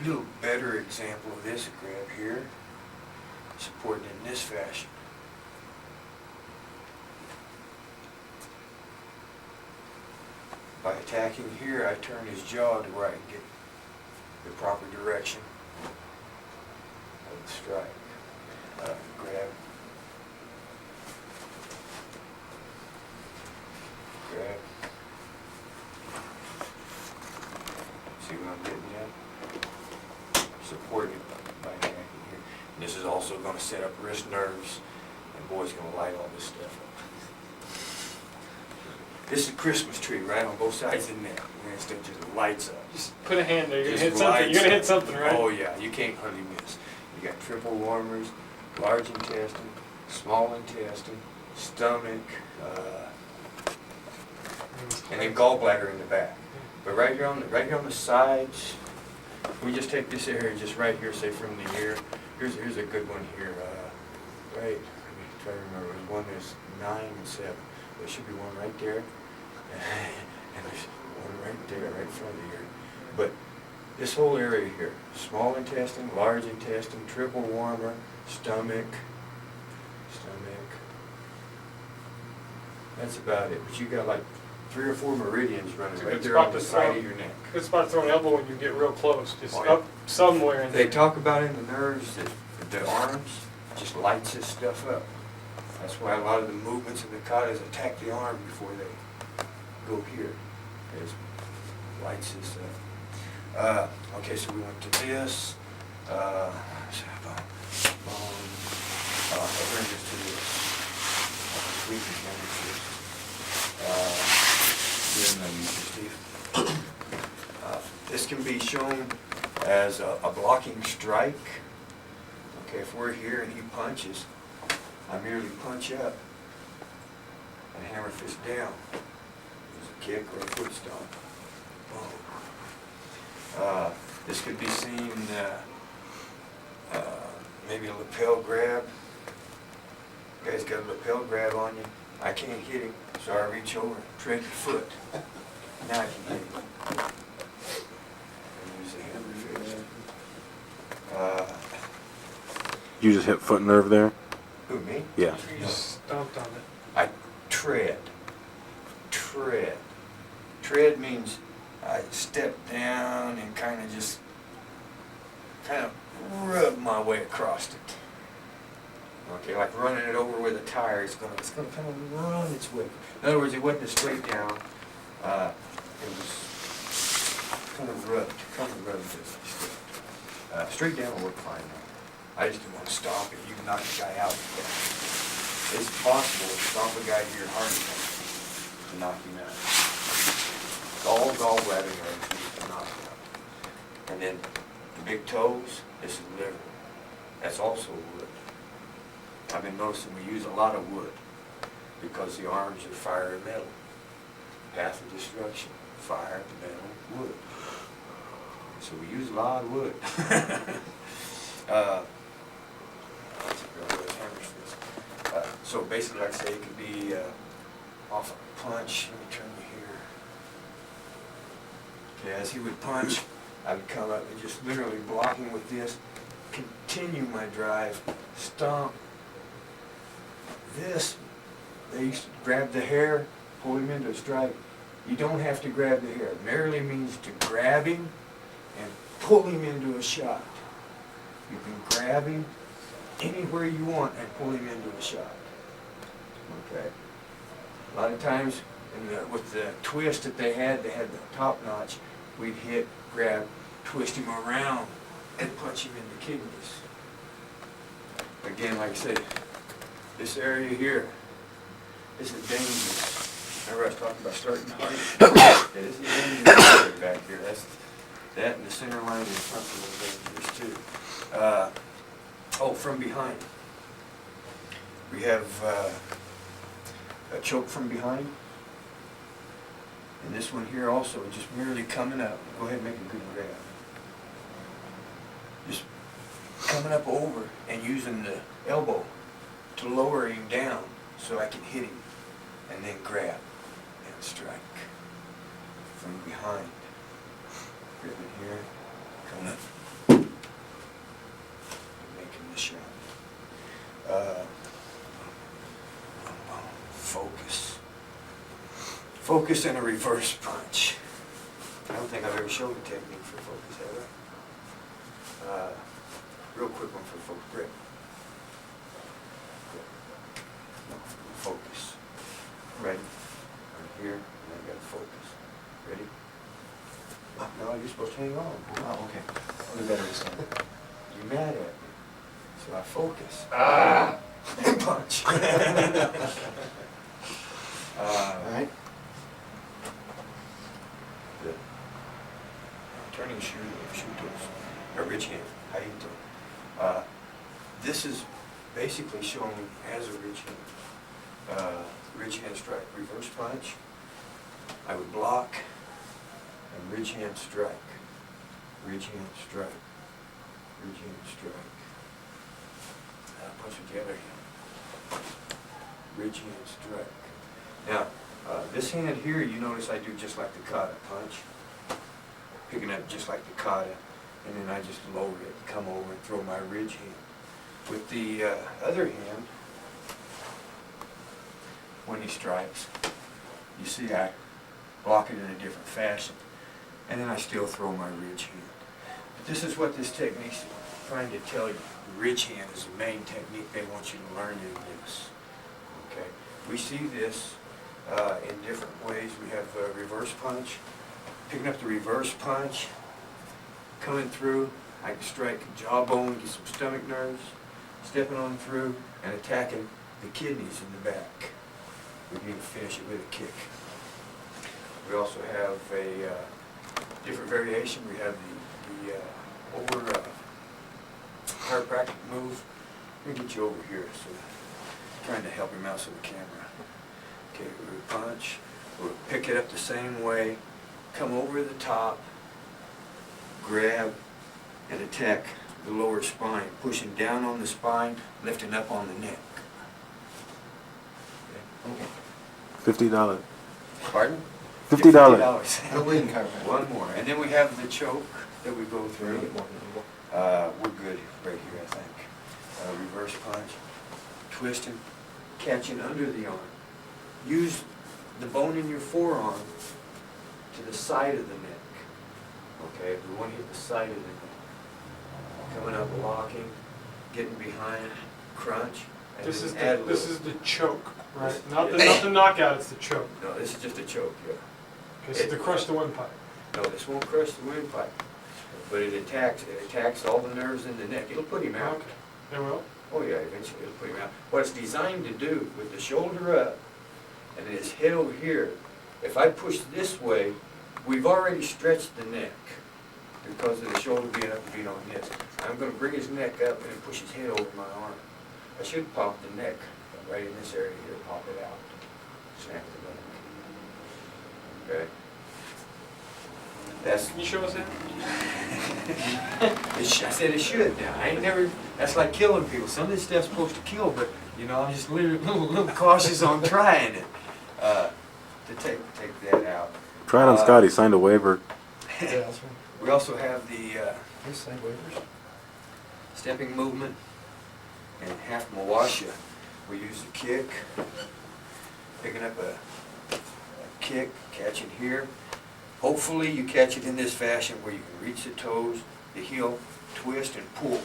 little better example of this, grab here, supported in this fashion. By attacking here, I turn his jaw to where I can get the proper direction of the strike. Grab. Grab. See what I'm getting at? Supported by attacking here. And this is also going to set up wrist nerves, and boy's going to light all this stuff up. This is a Christmas tree right on both sides of the neck. And it just lights up. Just put a hand there. You're gonna Just hit something. You're gonna hit something, right? Oh yeah, you can't hardly miss. You got triple warmers, large intestine, small intestine, stomach, and then gallbladder in the back. But right here on the sides, we just take this area just right here, say from the ear. Here's a good one here. Right, let me try to remember. There's one that's 9 and 7. There should be one right there, and there's one right there, right in front of here. But this whole area here, small intestine, large intestine, triple warmer, stomach, that's about it. But you got like 3 or 4 meridians running It's a right good there spot on the to side throw. of your neck. Good spot to throw an elbow when you get real close, just Oh, yeah. up somewhere in They there. talk about in the nerves that the arms just lights this stuff up. That's why a lot of the movements in the katas attack the arm before they go here. It lights this up. Okay, so we went to this. That brings us to this. This can be shown as a blocking strike. Okay, if we're here and he punches, I merely punch up and hammer fist down. There's a kick or a foot stomp. Boom. This could be seen maybe a lapel grab. Guy's got a lapel grab on you. I can't hit him, so I reach over, tread your foot. Now I can hit him. And use the hammer fist. You just hit foot nerve there? Who, me? Yeah. You just stomped on it. I tread. Tread. Tread means I step down and kind of rub my way across it. Okay, like running it over with a tire, it's gonna kind of run its way. In other words, it wasn't a straight down. It was kind of rubbed it. Straight down will work fine now. I just didn't want to stop it. You can knock the guy out with that. It's possible to stomp a guy to your heart attack to knock him out. Gallbladder to knock him out. And then the big toes, this is liver. That's also wood. I've been noticing we use a lot of wood because the arms are fire and metal. Path of destruction, fire, metal, wood. So we use a lot of wood. So basically, like I say, it could be off a punch. Let me turn you here. Okay, as he would punch, I would come up and just literally blocking with this, continue my drive, stomp. This, they used to grab the hair, pull him into a strike. You don't have to grab the hair. It merely means to grab him and pull him into a shot. You can grab him anywhere you want and pull him into a shot. Okay. A lot of times, with the twist that they had the top notch. We'd hit, grab, twist him around, and punch him in the kidneys. Again, like I said, this area here, this is dangerous. Remember I was talking about starting hard? Yeah, this is dangerous area back here. That and the center line is something dangerous too. Oh, from behind. We have a choke from behind. And this one here also, just merely coming up. Go ahead and make a good grab. Just coming up over and using the elbow to lower him down so I can hit him. And then grab and strike from behind. Grab it here, coming up, and making the shot. Focus. Focus and a reverse punch. I don't think I've ever shown a technique for focus, have I? Real quick one for focus. Grip. Focus. Ready? I'm here, and I got to focus. Ready? No, you're supposed to hang on. Oh, okay. I'll do better this time. You're mad at me. So I focus. Ah! And punch. Alright. Good. Turning shoe toes. Or ridge hand. Haito. This is basically shown as a ridge hand. Ridge hand strike. Reverse punch. I would block and ridge hand strike. Ridge hand strike. Ridge hand strike. Punch with the other hand. Ridge hand strike. Now, this hand here, you notice I do just like the kata punch. Picking up just like the kata, and then I just lower it, come over and throw my ridge hand. With the other hand, when he strikes, you see I block it in a different fashion, and then I still throw my ridge hand. But this is what this technique's trying to tell you. The ridge hand is the main technique they want you to learn in this. Okay, we see this in different ways. We have reverse punch. Picking up the reverse punch, coming through, I can strike jawbone, get some stomach nerves, stepping on through, and attacking the kidneys in the back. We need to finish it with a kick. We also have a different variation. We have the over chiropractic move. Let me get you over here. So, trying to help him out so the camera. Okay, we punch. We'll pick it up the same way. Come over the top, grab, and attack the lower spine, pushing down on the spine, lifting up on the neck. Okay. $50. Pardon? $50. $50. No bleeding chiropractor. One more. And then we have the choke that we go through. We're good right here, I think. Reverse punch, twisting, catching under the arm. Use the bone in your forearm to the side of the neck. Okay, we want to hit the side of the neck. Coming up, locking, getting behind, crunch, and This then is add a the little. this is the choke, right? Not the knockout. It's the choke. No, this is just a choke, yeah. Okay, so to crush the windpipe. No, this won't crush the windpipe, but it attacks all the nerves in the neck. It'll put him out. Okay, they will. Oh yeah, eventually it'll put him out. What it's designed to do, with the shoulder up and his head over here, if I push this way, we've already stretched the neck because of the shoulder being up and being on this. I'm going to bring his neck up and push his head over my arm. I should pop the neck right in this area here, pop it out. Snap the neck. Okay? That's, Can you show us that? I said it should now. I ain't never, that's like killing people. Some of this stuff's supposed to kill, but you know, I'm just a little cautious on trying it. To take that out. Try it on Scott. He signed a waiver. Yeah, that's right. We also have the This side waivers. stepping movement and half mawasha. We use the kick, picking up a kick, catching here. Hopefully you catch it in this fashion where you can reach the toes, the heel, twist and pull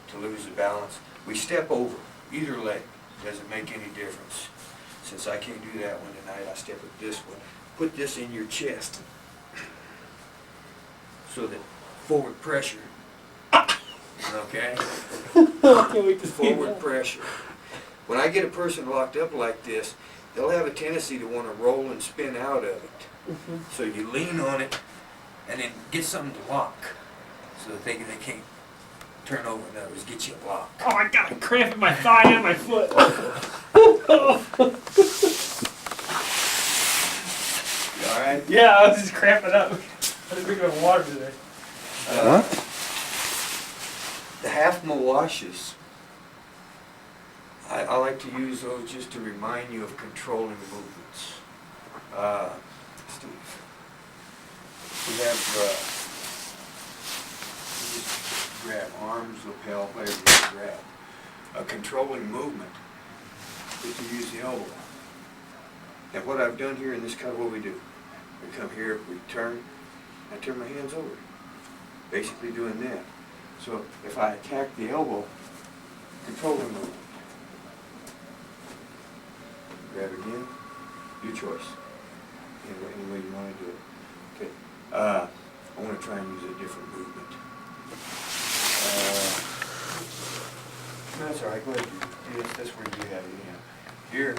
to lose the balance. We step over either leg. Doesn't make any difference. Since I can't do that one tonight, I step with this one. Put this in your chest so that forward pressure. Okay? Forward pressure. When I get a person locked up like this, they'll have a tendency to want to roll and spin out of it. So you lean on it and then get something to lock so that they can't turn over. In other words, get you a lock. Oh, I got a cramp in my thigh and my foot. You all right? Yeah, I was just cramping up. I didn't drink enough water today. The half mawashas, I like to use those just to remind you of controlling movements. Steve, we have, you just grab arms, lapel, whatever you grab. A controlling movement is to use the elbow. And what I've done here in this cut, what we do, we come here, we turn, I turn my hands over. Basically doing that. So if I attack the elbow, control the movement. Grab again, your choice. Any way you want to do it. Okay. I want to try and use a different movement. No, that's all right. Go ahead. That's where you have it. Yeah. Here.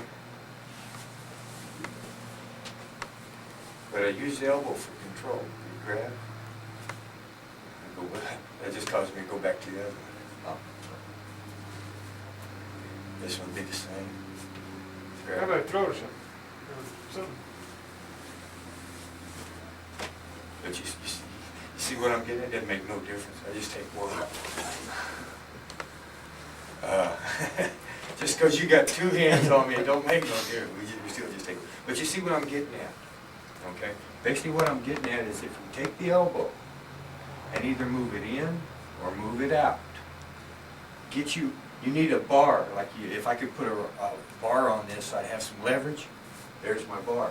But I use the elbow for control. You grab. That just caused me to go back to the other one. This one be the same. How about a throat or something? Something. But you see what I'm getting at? It doesn't make no difference. I just take one. Just because you got two hands on me, it don't make no difference. We still just take it. But you see what I'm getting at, okay? Basically what I'm getting at is if you take the elbow and either move it in or move it out, you need a bar. Like if I could put a bar on this, I'd have some leverage. There's my bar.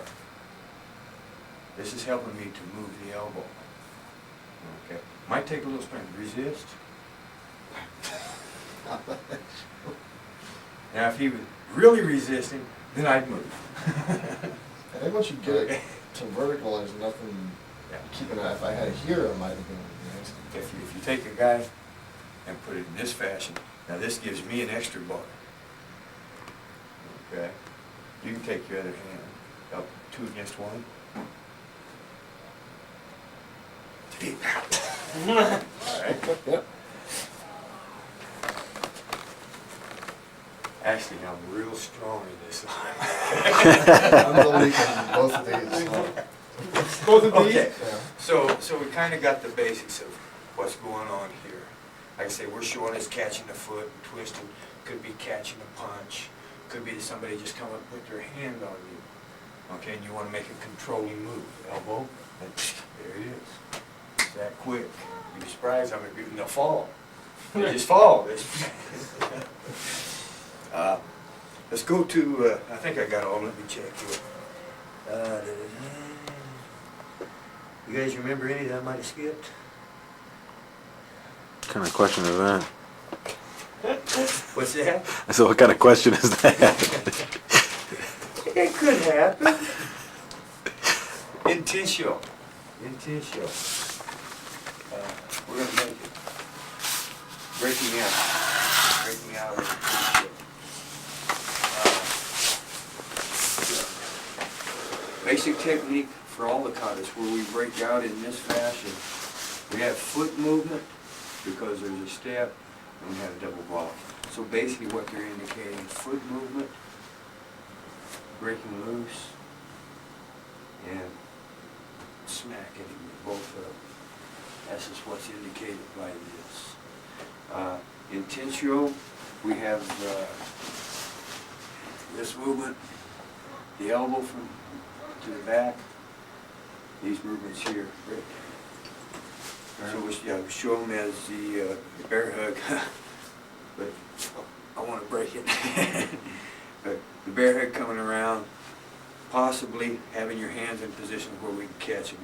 This is helping me to move the elbow. Okay. Might take a little strength. Resist. Now if he was really resisting, then I'd move. I think once you get it to vertical, there's nothing keeping it. If I had it here, it might have been nice. If you take a guy and put it in this fashion, now this gives me an extra bar. Okay? You can take your other hand up 2 against 1. Alright? Yep. Actually, I'm real strong in this. I'm the weak in both of these. Both of these? Okay, Yeah. so we kind of got the basics of what's going on here. Like I say, we're showing us catching the foot and twisting. Could be catching a punch. Could be somebody just come up and put their hand on you. Okay, and you want to make a controlling move. Elbow, and there it is. It's that quick. You'd be surprised how many people, they'll fall. They just fall. Let's go to, I think I got all, let me check here. You guys remember any that I might have skipped? What kind of question is that? What's that? I said, what kind of question is that? It could happen. Intentional. Intentional. We're going to make it. Breaking out. Breaking out of intentional. Basic technique for all the katas where we break out in this fashion. We have foot movement because there's a step and we have a double block. So basically what they're indicating, foot movement, breaking loose, and smacking with both of them. That's just what's indicated by this. Intensio, we have this movement, the elbow from to the back, these movements here. So we show them as the bear hug, but I want to break it. But the bear hug coming around, possibly having your hands in position where we can catch it.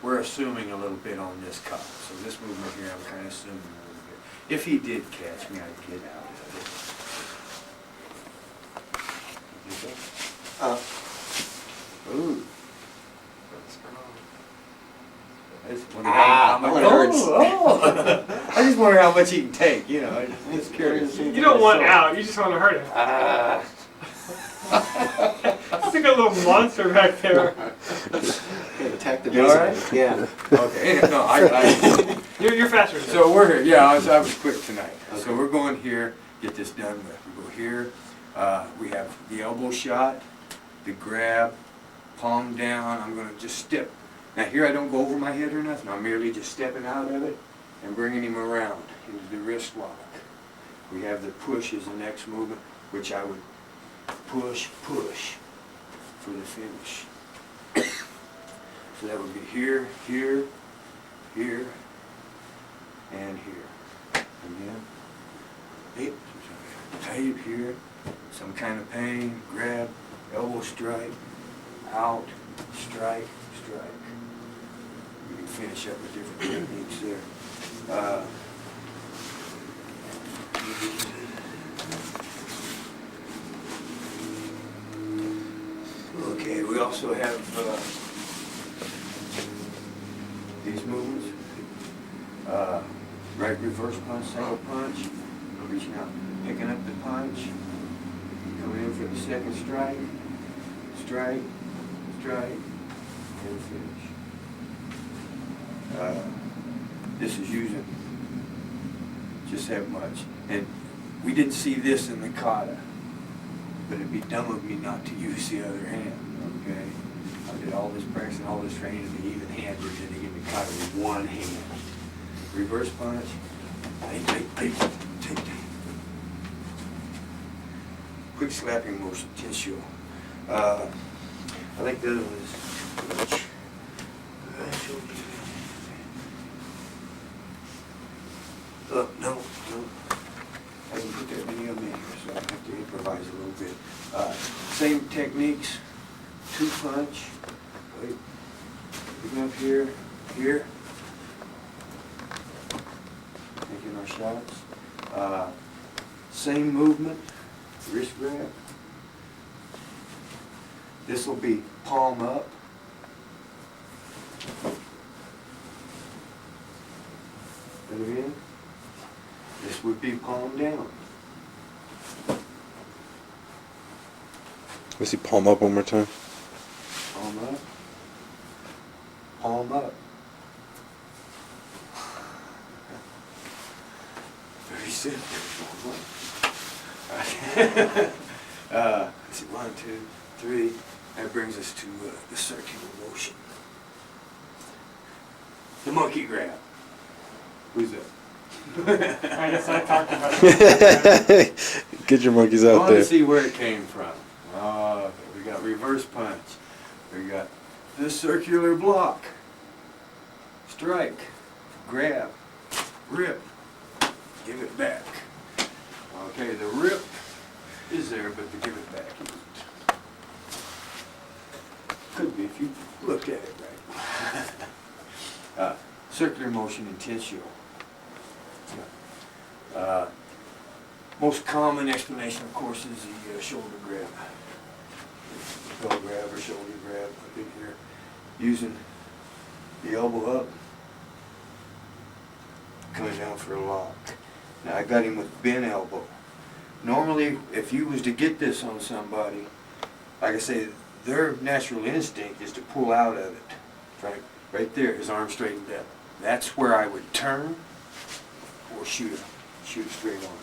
We're assuming a little bit on this cut. So this movement here, I'm kind of assuming a little bit. If he did catch me, I'd get out of it. Ooh. I just wonder how much it hurts. I just wonder how much he can take, you know. I'm just curious. You don't want out, you just want to hurt him. It's like a little monster back there. Attack the You all right? basic. Yeah. Okay, no, You're faster than so we're here, yeah, I was quick tonight. So we're going here, get this done with. We go here, we have the elbow shot, the grab, palm down, I'm gonna just step. Now here I don't go over my head or nothing, I'm merely just stepping out of it and bringing him around into the wrist lock. We have the push as the next movement, which I would push, push for the finish. So that would be here, here, here, and here. Again, hip, tight here, some kind of pain, grab, elbow strike, out, strike, strike. We can finish up with different techniques there. Okay, we also have these movements. Right reverse punch, single punch, reaching out, picking up the punch, coming in for the second strike, strike, strike, and finish. This is using just that much. And we didn't see this in the kata, but it'd be dumb of me not to use the other hand, okay? I did all this practice and all this training to be even-handed, and to give me kata with one hand. Reverse punch, take. quick slapping motion, tensio. I think the other one is. No. I didn't put that many of them in here, so I have to improvise a little bit. Same techniques, 2 punch. Wait, picking up here, here. Making our shots. Same movement, wrist grab. This will be palm up. And again, this would be palm down. Let's see, palm up one more time. Palm up. Palm up. Very simple. Let's see, 1, 2, 3. That brings us to the circular motion. The monkey grab. Who's that? I guess I talked about it. Get your monkeys I out want to there. see where it came from. Okay, we got reverse punch. We got the circular block. Strike. Grab. Rip. Give it back. Okay, the rip is there, but the give it back isn't. Could be if you look at it right. Circular motion and tensio. Most common explanation, of course, is the shoulder grab. Bell grab or shoulder grab up in here. Using the elbow up, coming down for a lock. Now I got him with bent elbow. Normally, if you was to get this on somebody, like I say, their natural instinct is to pull out of it. Right there, his arm straightened up. That's where I would turn or shoot straight on.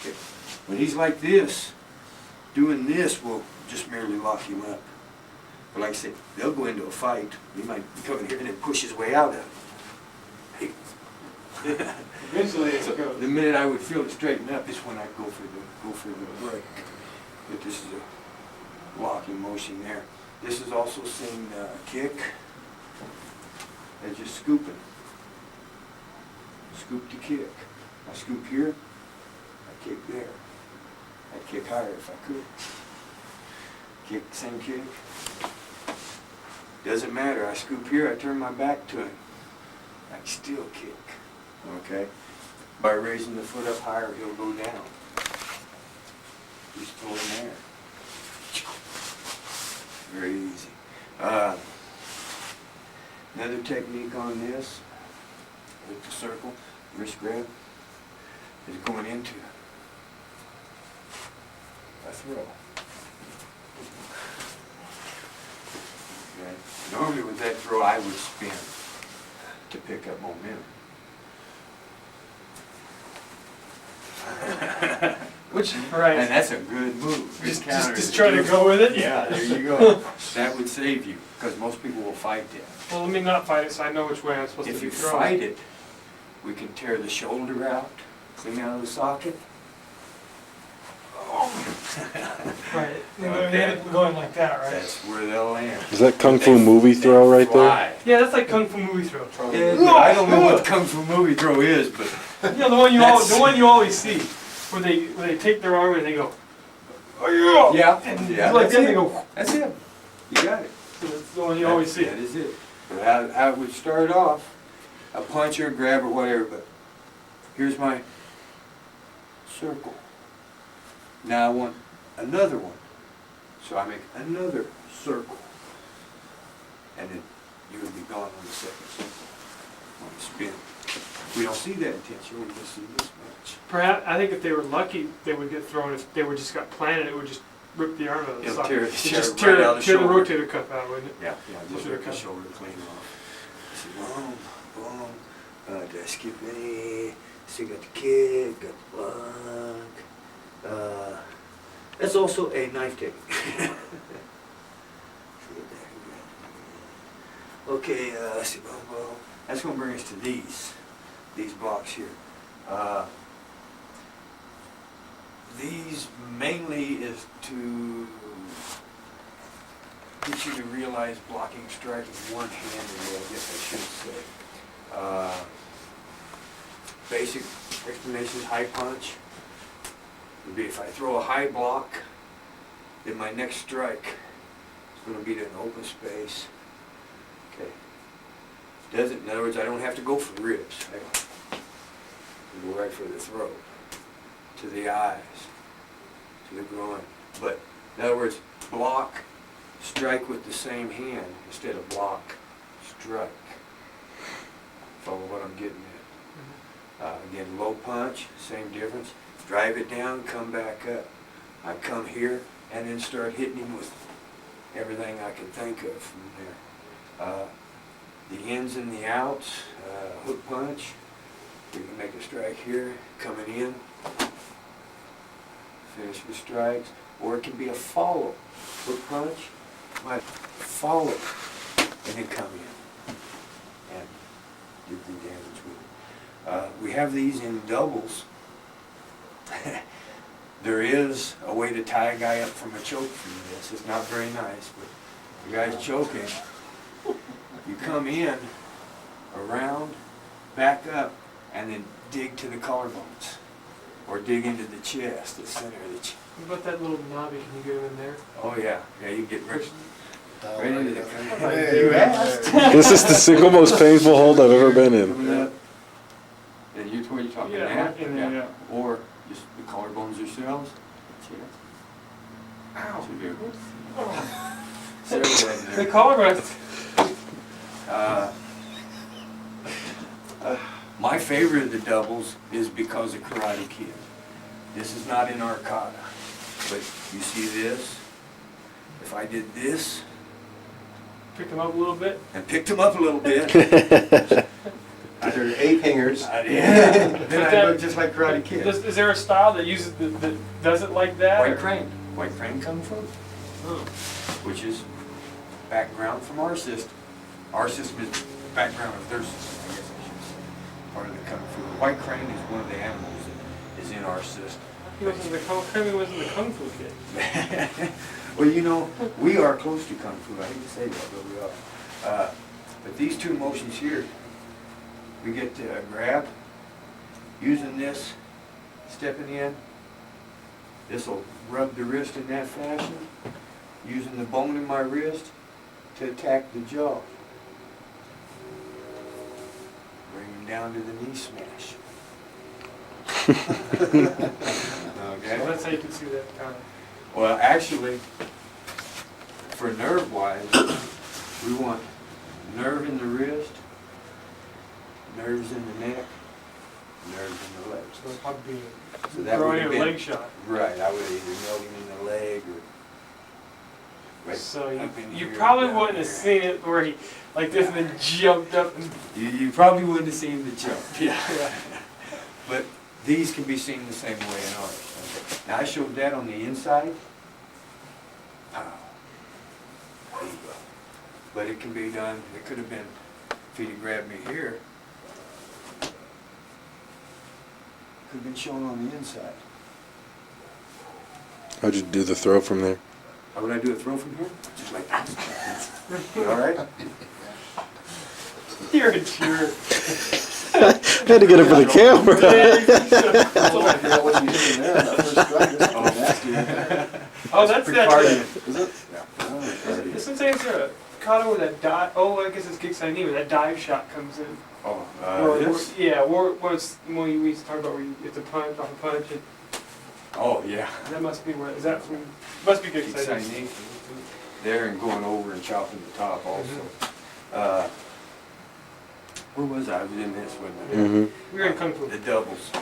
Okay. When he's like this, doing this will just merely lock him up. But like I said, they'll go into a fight. He might come in here and then push his way out of it. Eventually it So goes. the minute I would feel it straighten up is when I go for the break. But this is a locking motion there. This is also seen kick. They're just scooping. Scoop to kick. I scoop here. I kick there. I'd kick higher if I could. Kick, same kick. Doesn't matter. I scoop here. I turn my back to him. I can still kick. Okay? By raising the foot up higher, he'll go down. He's still in there. Very easy. Another technique on this, with the circle, wrist grab, is going into a throw. Okay. Normally with that throw, I would spin to pick up momentum. Which, And right. that's a good move. Good counter. Just try to go with it? Yeah, there you go. That would save you, because most people will fight that. Well, let me not fight it so I know which way I'm supposed If to be you throwing. fight it, we can tear the shoulder out, clean out of the socket. Right. They Okay. had it going like that, right? That's where they'll land. Is that Kung Fu movie throw right there? Fly. Yeah, that's like Kung Fu movie throw. Yeah, but I don't know what Kung Fu movie throw is, but Yeah, the one you always see, where they take their arm and they go, oh yeah, and yeah, like that's that they it. go. That's it. You got it. So that's the one you always see. That is it. But I would start off a punch or a grab or whatever, but here's my circle. Now I want another one. So I make another circle. And then you would be gone on the second circle. On the spin. We don't see that intentionally, we just see this much. Perhaps I think if they were lucky, they would get thrown. If they would just got planted, it would just rip the arm out of the It'll socket. tear- It'd tear just right tear, out of the tear the shoulder. rotator cuff out, wouldn't it? Yeah, just Rotator rip the cuff. shoulder clean off. So boom, boom. Did I skip any? So you got the kick, got the block. That's also a knife technique. Okay, let's see, boom, boom. That's going to bring us to these blocks here. these mainly is to get you to realize blocking strike is one-handed, I guess I should say. Basic explanation is high punch. Would be if I throw a high block, then my next strike is going to be to an open space. Okay. Doesn't, in other words, I don't have to go for ribs. I go right for the throat, to the eyes, to the groin. But in other words, block, strike with the same hand instead of block, strike. Follow what I'm getting at. Again, low punch, same difference. Drive it down, come back up. I come here and then start hitting him with everything I can think of from there. The ins and the outs, hook punch. We can make a strike here, coming in, finish with strikes, or it can be a follow. Hook punch, might follow, and then come in and do the damage with it. We have these in doubles. There is a way to tie a guy up from a choke from this. It's not very nice, but the guy's choking. You come in, around, back up, and then dig to the collarbones, or dig into the chest, the center of the chest. What about that little knobby? Can you go in there? Oh yeah, yeah, you get right into the Hey, You hey, asked. This is the single most painful hold I've ever been in. Coming up. And you're where you're talking Yeah, that, in there, yeah. or just the collarbones yourselves. Chest. Ow. Should be- Oh. Several of them The there. collarbone. My favorite of the doubles is because of Karate Kid. This is not in our kata, but you see this? If I did this Pick him up a little bit. and picked him up a little bit, Either ape hangers. yeah, then I look just like Karate Kid. Is there a style that uses that does it like that? White or- crane. White crane kung fu, Oh. which is background from our system. Our system is background of their system, I guess I should say. Part of the kung fu. White crane is one of the animals that is in our system. He wasn't the kung fu kid. Well, you know, we are close to kung fu. I hate to say that, but we are. But these two motions here, we get to grab, using this, stepping in. This will rub the wrist in that fashion, using the bone in my wrist to attack the jaw. Bring him down to the knee smash. Okay? So that's how you can see that kind of. Well, actually, for nerve-wise, we want nerve in the wrist, nerves in the neck, nerves in the legs. So it'd probably be So that throwing would a have been leg shot. right. I would either nail him in the leg or right So up in you here, probably down wouldn't have there. seen it where he like this and then jumped up and You probably wouldn't have seen the jump. yeah. But these can be seen the same way in ours. Okay. Now I showed that on the inside. Pow. There you go. But it can be done, it could have been, if he'd have grabbed me here, could have been shown on the inside. How'd you do the throw from there? How would I do a throw from here? Just like that. You all right? You're a jerk. Had to get it for the camera. Oh, that's that. Is it? This one's saying it's a kata where that dive. Oh, I guess it's Giksan knee where that dive shot comes in. Oh, Or, yeah, or when we talk about where you have to punch off a punch. And oh, yeah. that must be where. Is that from? Must be Keep Giksan knee. signing there and going over and chopping the top also. Where was I? I was in this, wasn't I? Mm-hmm. We were in kung fu. The doubles.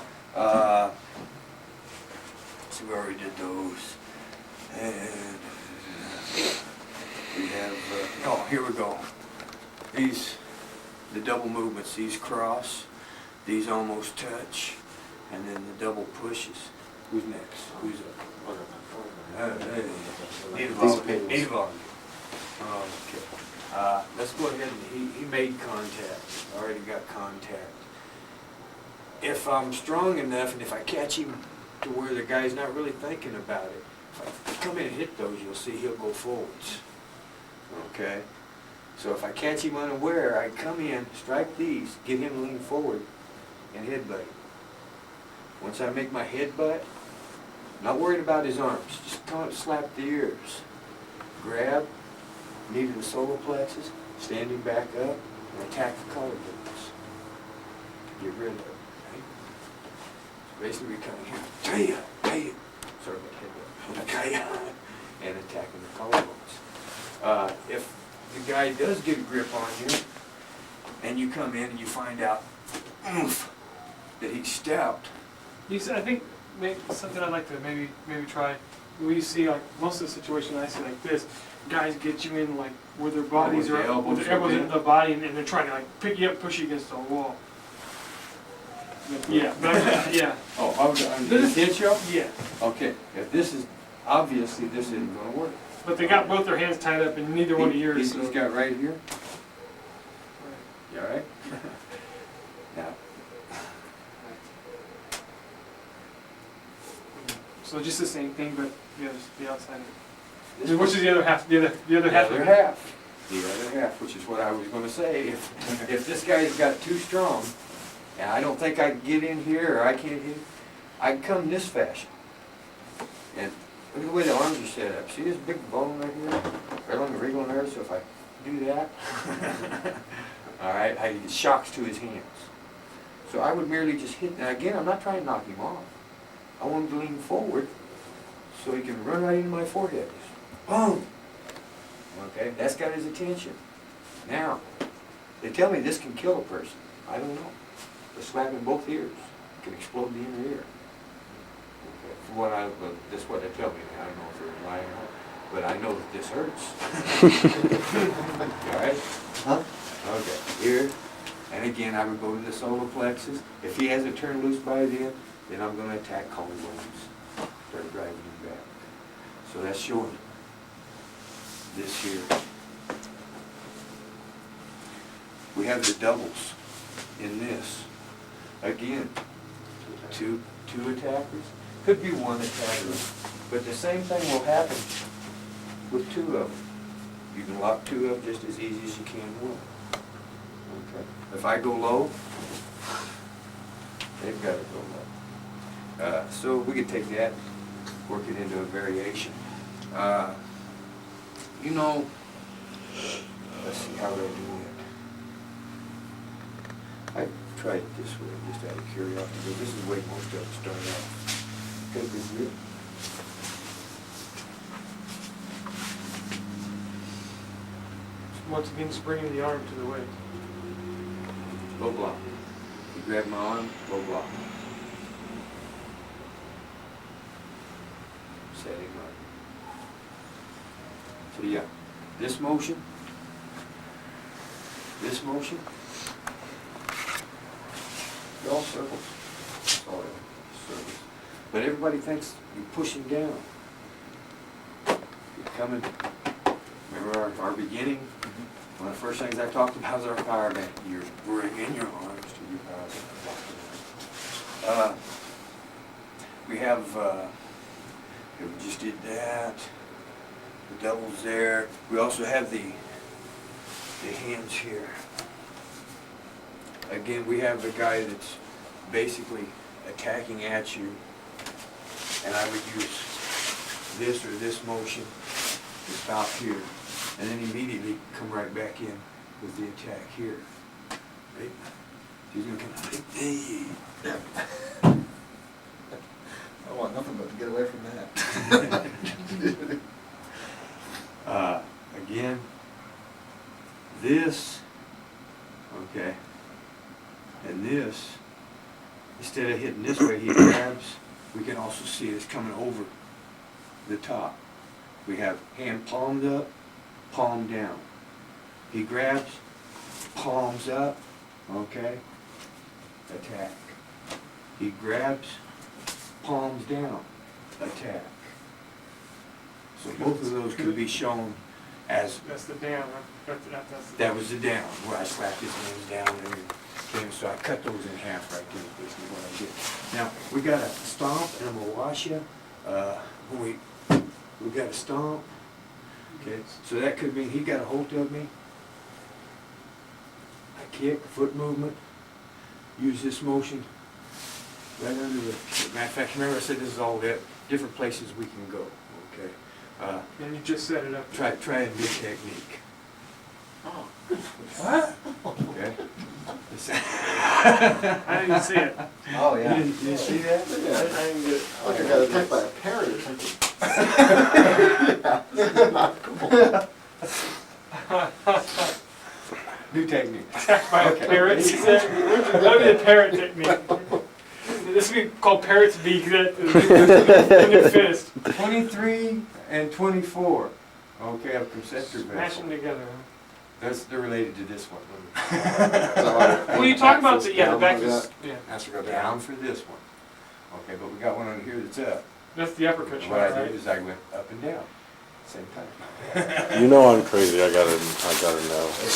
See, we already did those. And we have, oh, here we go. These, the double movements, these cross, these almost touch, and then the double pushes. Who's next? Who's up? Hey. Need a volunteer. Need a volunteer. Okay. Let's go ahead and he made contact. Already got contact. If I'm strong enough and if I catch him to where the guy's not really thinking about it. If I come in and hit those, you'll see he'll go forwards. Okay? So if I catch him unaware, I come in, strike these, get him to lean forward, and headbutt him. Once I make my headbutt, not worried about his arms, just come up, slap the ears. Grab, knee to the solar plexus, standing back up, and attack the collarbones. Get rid of it. Right? So basically, we come in here, Kaya, sorry about headbutt, Kaya, and attacking the collarbones. If the guy does get a grip on you, and you come in and you find out, oomph, that he's stout. You said, I think maybe something I'd like to maybe try. We see like most of the situation I see like this, guys get you in like where their bodies where are, the elbows with their elbows are in the body, and they're trying to like pick you up, push you against the wall. Yeah, but yeah. Oh, I'm gonna hit you? Yeah, Okay, if this is, obviously this isn't gonna work. but they got both their hands tied up, and neither one of yours. He's got right here. You all right? Now, So just the same thing, but the outside. this Which is the other half? The other half. The other half. The other half, which is what I was gonna say. If this guy's got too strong, and I don't think I can get in here, or I can't hit, I can come this fashion. And look at the way the arms are set up. See this big bone right here? Right on the wriggle nerve, so if I do that, all right, it shocks to his hands. So I would merely just hit, and again, I'm not trying to knock him off. I want him to lean forward so he can run right into my forehead. Boom! Okay, that's got his attention. Now, they tell me this can kill a person. I don't know. The slap in both ears can explode the inner ear. Okay. From what that's what they tell me. I don't know if they're lying or not, but I know that this hurts. All right? Huh? Okay, here. And again, I would go to the solar plexus. If he hasn't turned loose by then I'm going to attack collarbones. Start driving him back. So that's showing this here. We have the doubles in this. Again, two attackers. Could be one attacker. But the same thing will happen with two of them. You can lock two up just as easy as you can one. Okay. If I go low, they've got to go low. So we could take that, work it into a variation. You know, let's see how they do it. I tried it this way, just out of curiosity, but this is the way most of them start out. Take this grip. Once again, just bringing the arm to the weight. Low block. You grab my arm, low block. Setting up. So yeah, this motion, they're all circles. That's all circles. But everybody thinks you're pushing down. You're coming. Remember our beginning? One of the first things I talked about was our power bank. You're bringing your arms to your power bank. We have, we just did that. The devil's there. We also have the hands here. Again, we have the guy that's basically attacking at you, and I would use this or this motion to stop here, and then immediately come right back in with the attack here. Right? He's gonna come like, hey. I want nothing but to get away from that. Again, this, okay, and this, instead of hitting this way, he grabs, we can also see it's coming over the top. We have hand palmed up, palm down. He grabs, palms up, okay, attack. He grabs, palms down, attack. So both of those could be shown as, That's the down. That's that was the down, where I slapped his hands down and Okay, so I cut those in half right there, basically what I did. Now, we got a stomp, and I'm gonna wash you. When we got a stomp, okay, so that could mean he got a hold of me. I kick, foot movement, use this motion right under the, matter of fact, remember I said this is all that, different places we can go, okay? And you just set it up. Try a new technique, Oh. What? okay? I didn't see it. Oh, You yeah. didn't see that? I didn't get it. Like I got attacked by a parrot or something. New technique. By a parrot, he said. That would be the parrot technique. This would be called parrot's beak, that, when you're finished. 23 and 24, okay, of conceptor Smash vessel. them together, They're related to this one. Well, you talk about the, yeah, the back is, yeah. Has to go Down down. for this one. Okay, but we got one under here that's up. That's the uppercut shot, What I right? did is I went up and down, same time. You know I'm crazy. I gotta know. I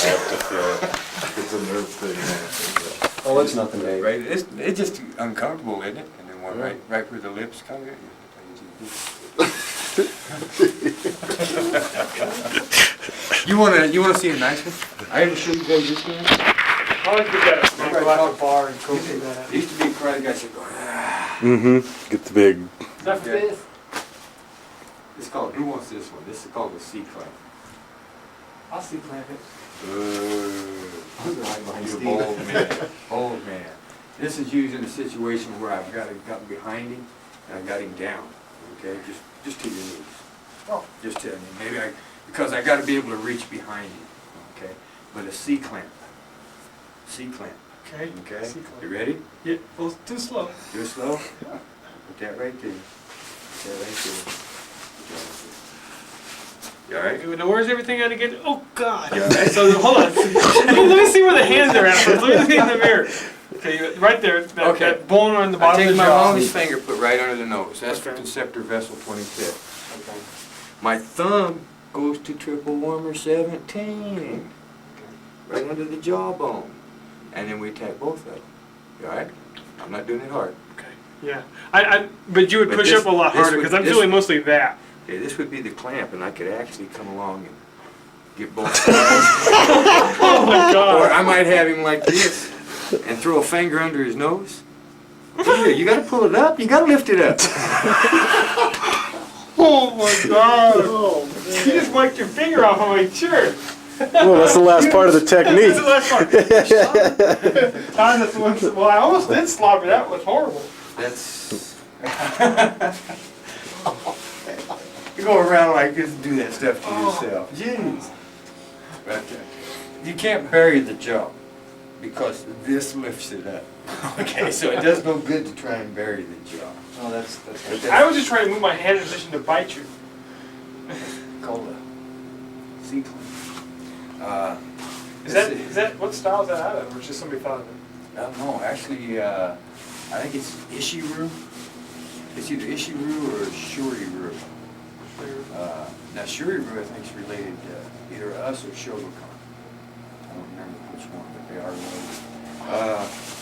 have to feel it. It's a nerve thing. Oh, it's nothing, Dave. Right, it's just uncomfortable, isn't it? And then one right where the lips come in. You wanna see a nice one? I ever show you guys this one? I like to get that, Remember go I out talked- the bar and go through that. There used to be a karate guy said, ah. Mm-hmm. Get the big. Is that for Yeah. this? It's called, who wants this one? This is called the C clamp. I'll see clamp it. You're a bold man, bold man. This is used in a situation where I've got behind him and I got him down, okay? Just to your knees. Oh. Just to, because I gotta be able to reach behind him, okay? But a C clamp. C clamp, Okay. okay? C clamp. You ready? Yeah, well, it's too slow. Do it slow. Put that right there. Put that right there. You alright? Now, where's everything I had to get? Oh, God. You alright? So, hold on. Let me see where the hands are at first. Let me see in the mirror. Okay, right there. That, Okay. that bone on the I bottom take of the my jaw. longest finger, put right under the nose. That's for Okay. conceptor vessel 25th. Okay. My thumb goes to triple warmer 17. Right under the jawbone. And then we attack both of them. You alright? I'm not doing it hard. Okay. Yeah. But you would But push this- up a lot this harder would- because I'm this- feeling mostly that. Okay, this would be the clamp, and I could actually come along and get both sides. Oh, my Or God. I might have him like this and throw a finger under his nose. Here, you gotta pull it up, you gotta lift it up. Oh, my God. You just wiped your finger off of my shirt. Well, that's the last part of the technique. That's the last part. Well, I almost did slobber. That was horrible. That's. You go around like this and do that stuff to yourself. Jeez. But you can't bury the jaw because this lifts it up. Okay, so it does no good to try and bury the jaw. Oh, that's I was just trying to move my hand in position to bite you. Called a sequence. Is that what style is that out of, or just somebody thought of it? No, actually, I think it's Ishiru. It's either Ishiru or Shuri-ru. Now Shuri-ru I think is related to either us or Shogakukan. I don't remember which one, but they are related.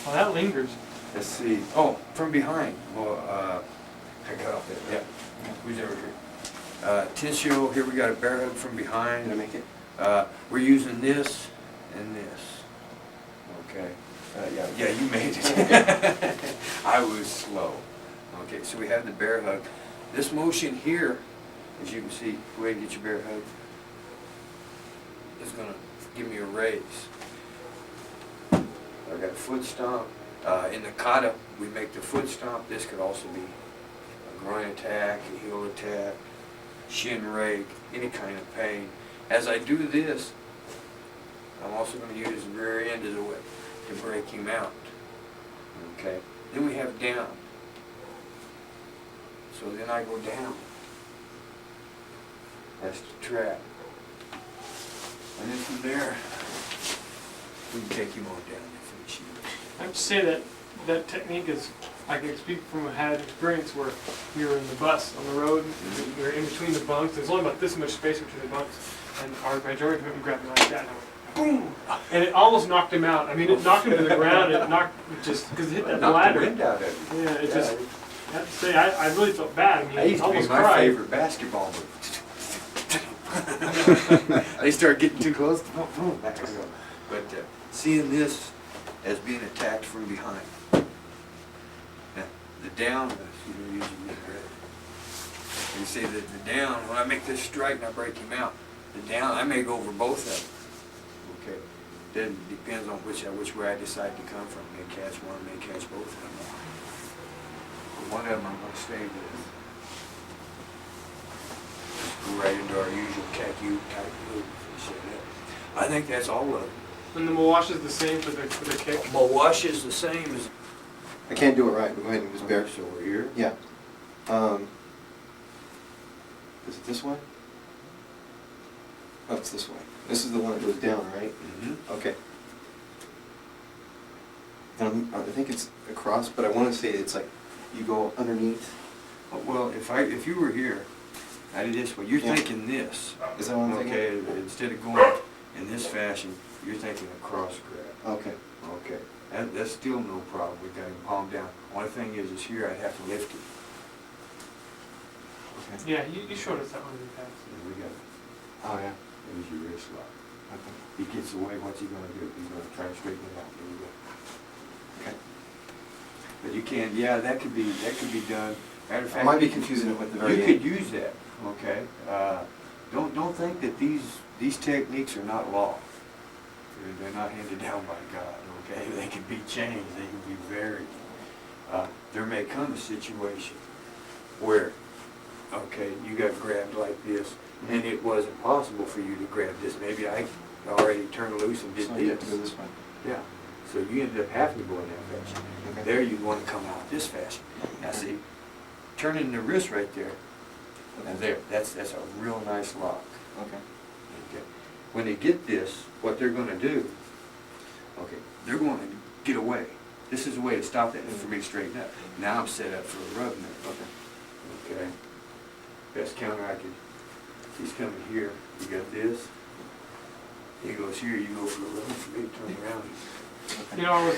Well, that lingers. Let's see. Oh, from behind. Well, I got off there. Yeah. Who's over here? Tensio, here we got a bear hug from behind. Gonna make it? We're using this and this. Okay. Yeah, you made it. I was slow. Okay, so we have the bear hug. This motion here, as you can see, go ahead and get your bear hug, is going to give me a raise. I've got a foot stomp. In the kata, we make the foot stomp. This could also be a groin attack, a heel attack, shin rake, any kind of pain. As I do this, I'm also going to use the rear end as a whip to break him out. Okay. Then we have down. So then I go down. That's the trap. And then from there, we can take him on down and finish him. I have to say that technique is, I can speak from had experience where we were in the bus on the road, we were in between the bunks, there's only about this much space between the bunks, and our majority of it would grab me like that, and I boom, and it almost knocked him out. I mean, it knocked him to the ground. It knocked, because it hit that Knocked the bladder. wind out of it. Yeah, it just. I have to say, I really felt bad. I mean, That used to be almost my cried. favorite basketball move. They start getting too close. Back I go. But seeing this as being attacked from behind. Now, the down, you usually get red. You say that the down, when I make this strike and I break him out, the down, I may go over both of them. Okay. Then depends on which way I decide to come from. May catch one, may catch both of them. But one of them I'm going to stay with. Go right into our usual khaki type move. I think that's all of it. And the Mawash is the same for the kick. My wash is the same as. I can't do it right, but go ahead and just bear. So we're here. Yeah. Is it this way? Oh, it's this way. This is the one that goes down, right? Mm-hmm. Okay. Then I think it's across, but I want to say it's like you go underneath. Well, if you were here, I did this way. You're Yeah. thinking this. Is that what I'm Okay, thinking? instead of going in this fashion, you're thinking a cross grab. Okay. Okay, that's still no problem. We got him palm down. Only thing is here I'd have to lift him. Okay. Yeah, you showed us that one in the past. And we got Oh yeah. there's your wrist lock. Okay. He gets away. What's he gonna do? He's gonna try to straighten it out. There we go. Okay. But you can, yeah, that could be done. Matter of I fact, might be confusing it with the very you end. could use that. Okay. Don't think that these techniques are not law. They're not handed down by God. Okay. They can be changed. They can be varied. There may come a situation where, okay, you got grabbed like this, and it wasn't possible for you to grab this. Maybe I already turned loose and did So you have to go this. this way. Yeah. So you ended up having to go in that fashion. Okay. There you want to come out this fashion. Now see, turning the wrist right there, and there, that's a real nice lock. Okay. Okay. When they get this, what they're going to do, okay, they're going to get away. This is a way to stop that for me to straighten up. Now I'm set up for a rub now. Okay. Okay. Best counter I could. He's coming here. You got this. He goes here. You go for a rub for me to turn around. You know,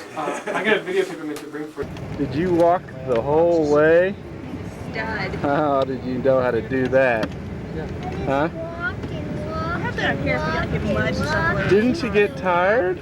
I got a videotape I meant to bring for you. Did you walk the whole way? Stud. How did you know how to do that? Huh? I have that up here if we gotta get much somewhere. Didn't you get tired?